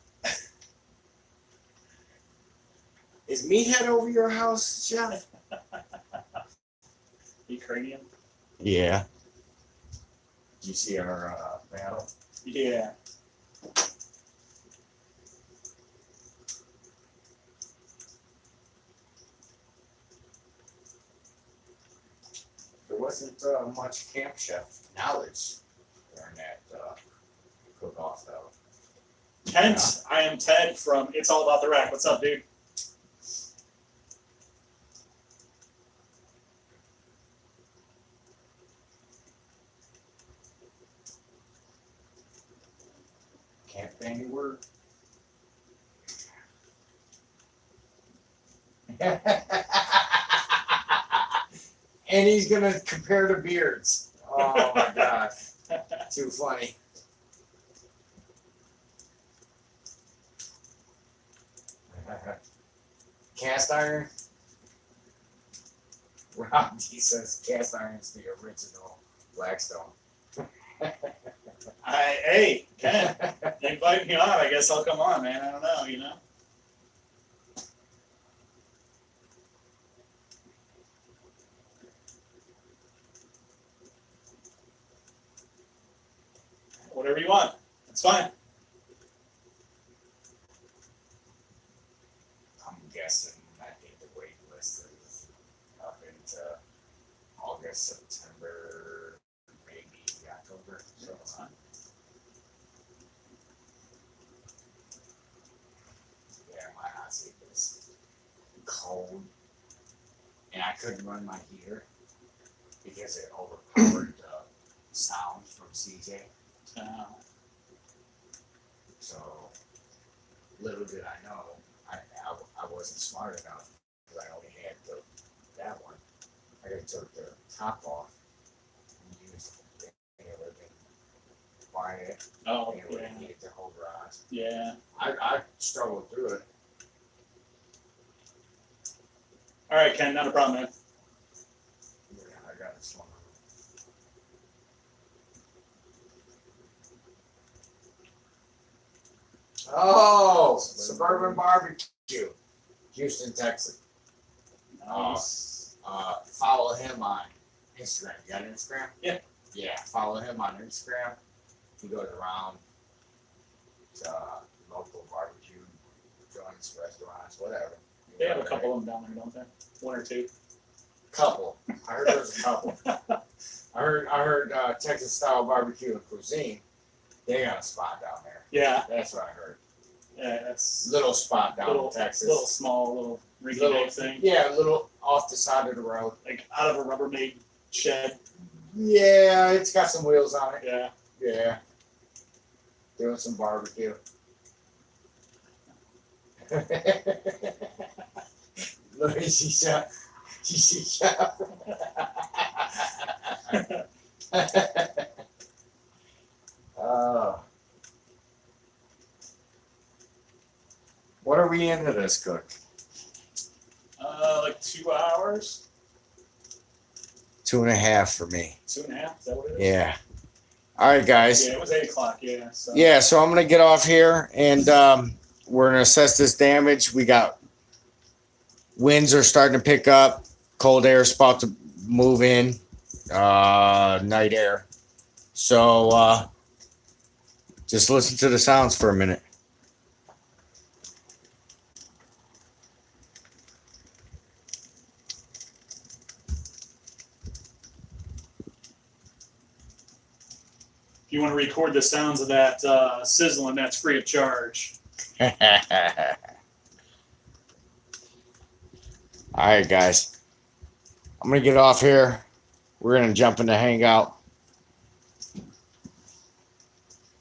Is Meathead over your house, Chef? Ukrainian? Yeah. Did you see our battle? Yeah. There wasn't much Camp Chef knowledge during that cook-off, though. Kent, I am Ted from It's All About the Rack. What's up, dude? Can't say any word. And he's gonna compare the beards. Oh my god. Too funny. Cast iron? Rob D says cast iron's the original Blackstone. Hey, Ken, they invite me on. I guess I'll come on, man. I don't know, you know. Whatever you want. It's fine. I'm guessing I think the wait list is up into August, September, maybe October. So It's fine. yeah, my hot seat is cold. And I couldn't run my heater because it overpowered the sound from CJ. So little did I know, I wasn't smart enough because I only had that one. I could took the top off and used it. And it would have been quiet. Oh, And it would yeah. have needed the whole garage. Yeah. I struggled through it. All right, Ken, not a problem, man. Yeah, I got this one. Oh, Suburban Barbecue, Houston, Texas. Nice. Follow him on Instagram. You got Instagram? Yeah. Yeah, follow him on Instagram. He goes around to local barbecue joints, restaurants, whatever. They have a couple of them down there, don't they? One or two. Couple. I heard there was a couple. I heard Texas style barbecue and cuisine. They got a spot down there. Yeah. That's what I heard. Yeah, that's Little spot down little, in Texas. little small, little rinky Little- dink thing, Yeah, a little off the side of the road. like out of a Rubbermaid shed. Yeah, it's got some wheels on it. Yeah. Yeah. Doing some barbecue. Look, she shot. She shot. Oh. What are we into this, Cook? Like 2 hours, 2.5 for me. 2.5. Is that what it is? Yeah. All right, guys. Yeah, it was 8 o'clock. Yeah. So. Yeah, so I'm gonna get off here and we're gonna assess this damage. We got winds are starting to pick up, cold air is about to move in, night air. So just listen to the sounds for a minute. If you want to record the sounds of that sizzling, that's free of charge. All right, guys. I'm gonna get off here. We're gonna jump into hangout.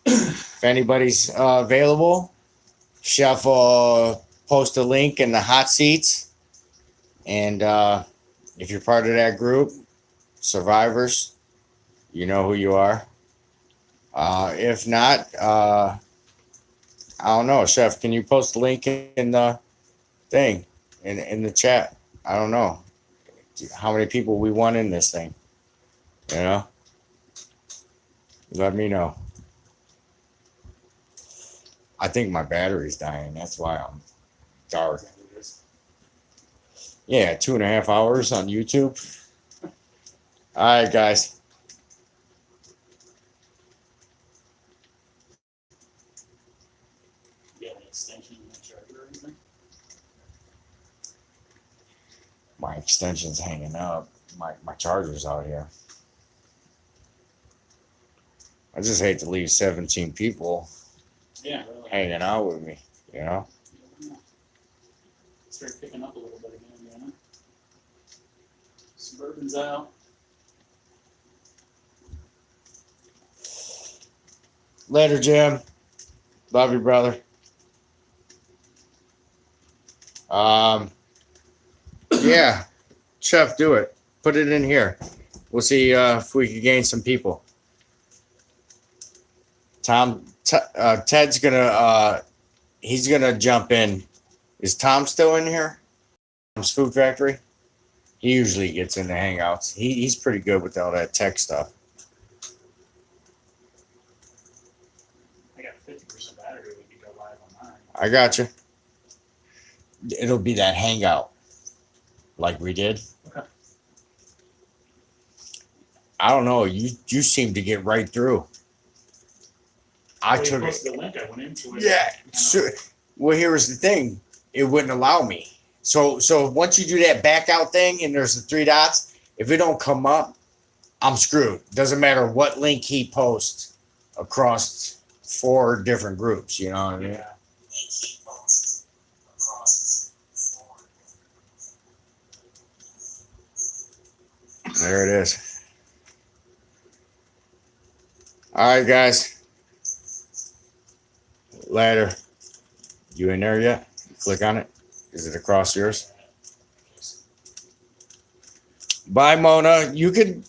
If anybody's available, Chef will post a link in the hot seats. And if you're part of that group, survivors, you know who you are. If not, I don't know. Chef, can you post the link in the thing, in the chat? I don't know how many people we want in this thing. You know? Let me know. I think my battery's dying. That's why I'm dark. Yeah, 2.5 hours on YouTube. All right, guys. You got an extension in the charger or anything? My extension's hanging up. My charger's out here. I just hate to leave 17 people Yeah, really. hanging out with me, you know? Start picking up a little bit again, you know? Suburban's out. Later, Jim. Love you, brother. Yeah, Chef, do it. Put it in here. We'll see if we can gain some people. Ted's gonna he's gonna jump in. Is Tom still in here? Tom's Food Factory. He usually gets in the hangouts. He's pretty good with all that tech stuff. I got 50% battery. We could go live on mine. I got you. It'll be that hangout, like we did. Okay. I don't know. You seem to get right through. I Well, you took it. posted the link. I went into it. Yeah. Sure. Well, here was the thing. It wouldn't allow me. So once you do that back out thing and there's the 3 dots, if it don't come up, I'm screwed. Doesn't matter what link he posts across 4 different groups. You know what I mean? Yeah. There it is. All right, guys. Ladder. You in there yet? Click on it. Is it across yours? Bye, Mona. You could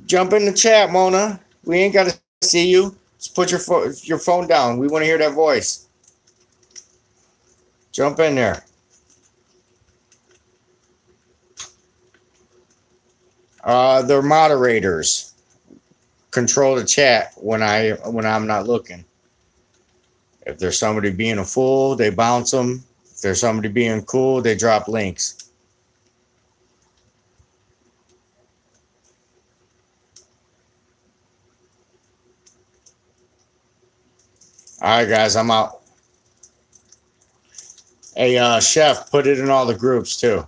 jump in the chat, Mona. We ain't got to see you. Just put your phone down. We want to hear that voice. Jump in there. They're moderators. Control the chat when I'm not looking. If there's somebody being a fool, they bounce them. If there's somebody being cool, they drop links. All right, guys, I'm out. Hey, Chef, put it in all the groups too.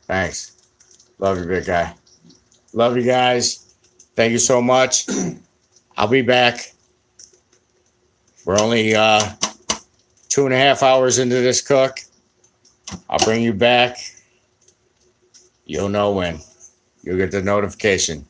Thanks. Love you, big guy. Love you guys. Thank you so much. I'll be back. We're only 2.5 hours into this cook. I'll bring you back. You'll know when. You'll get the notification.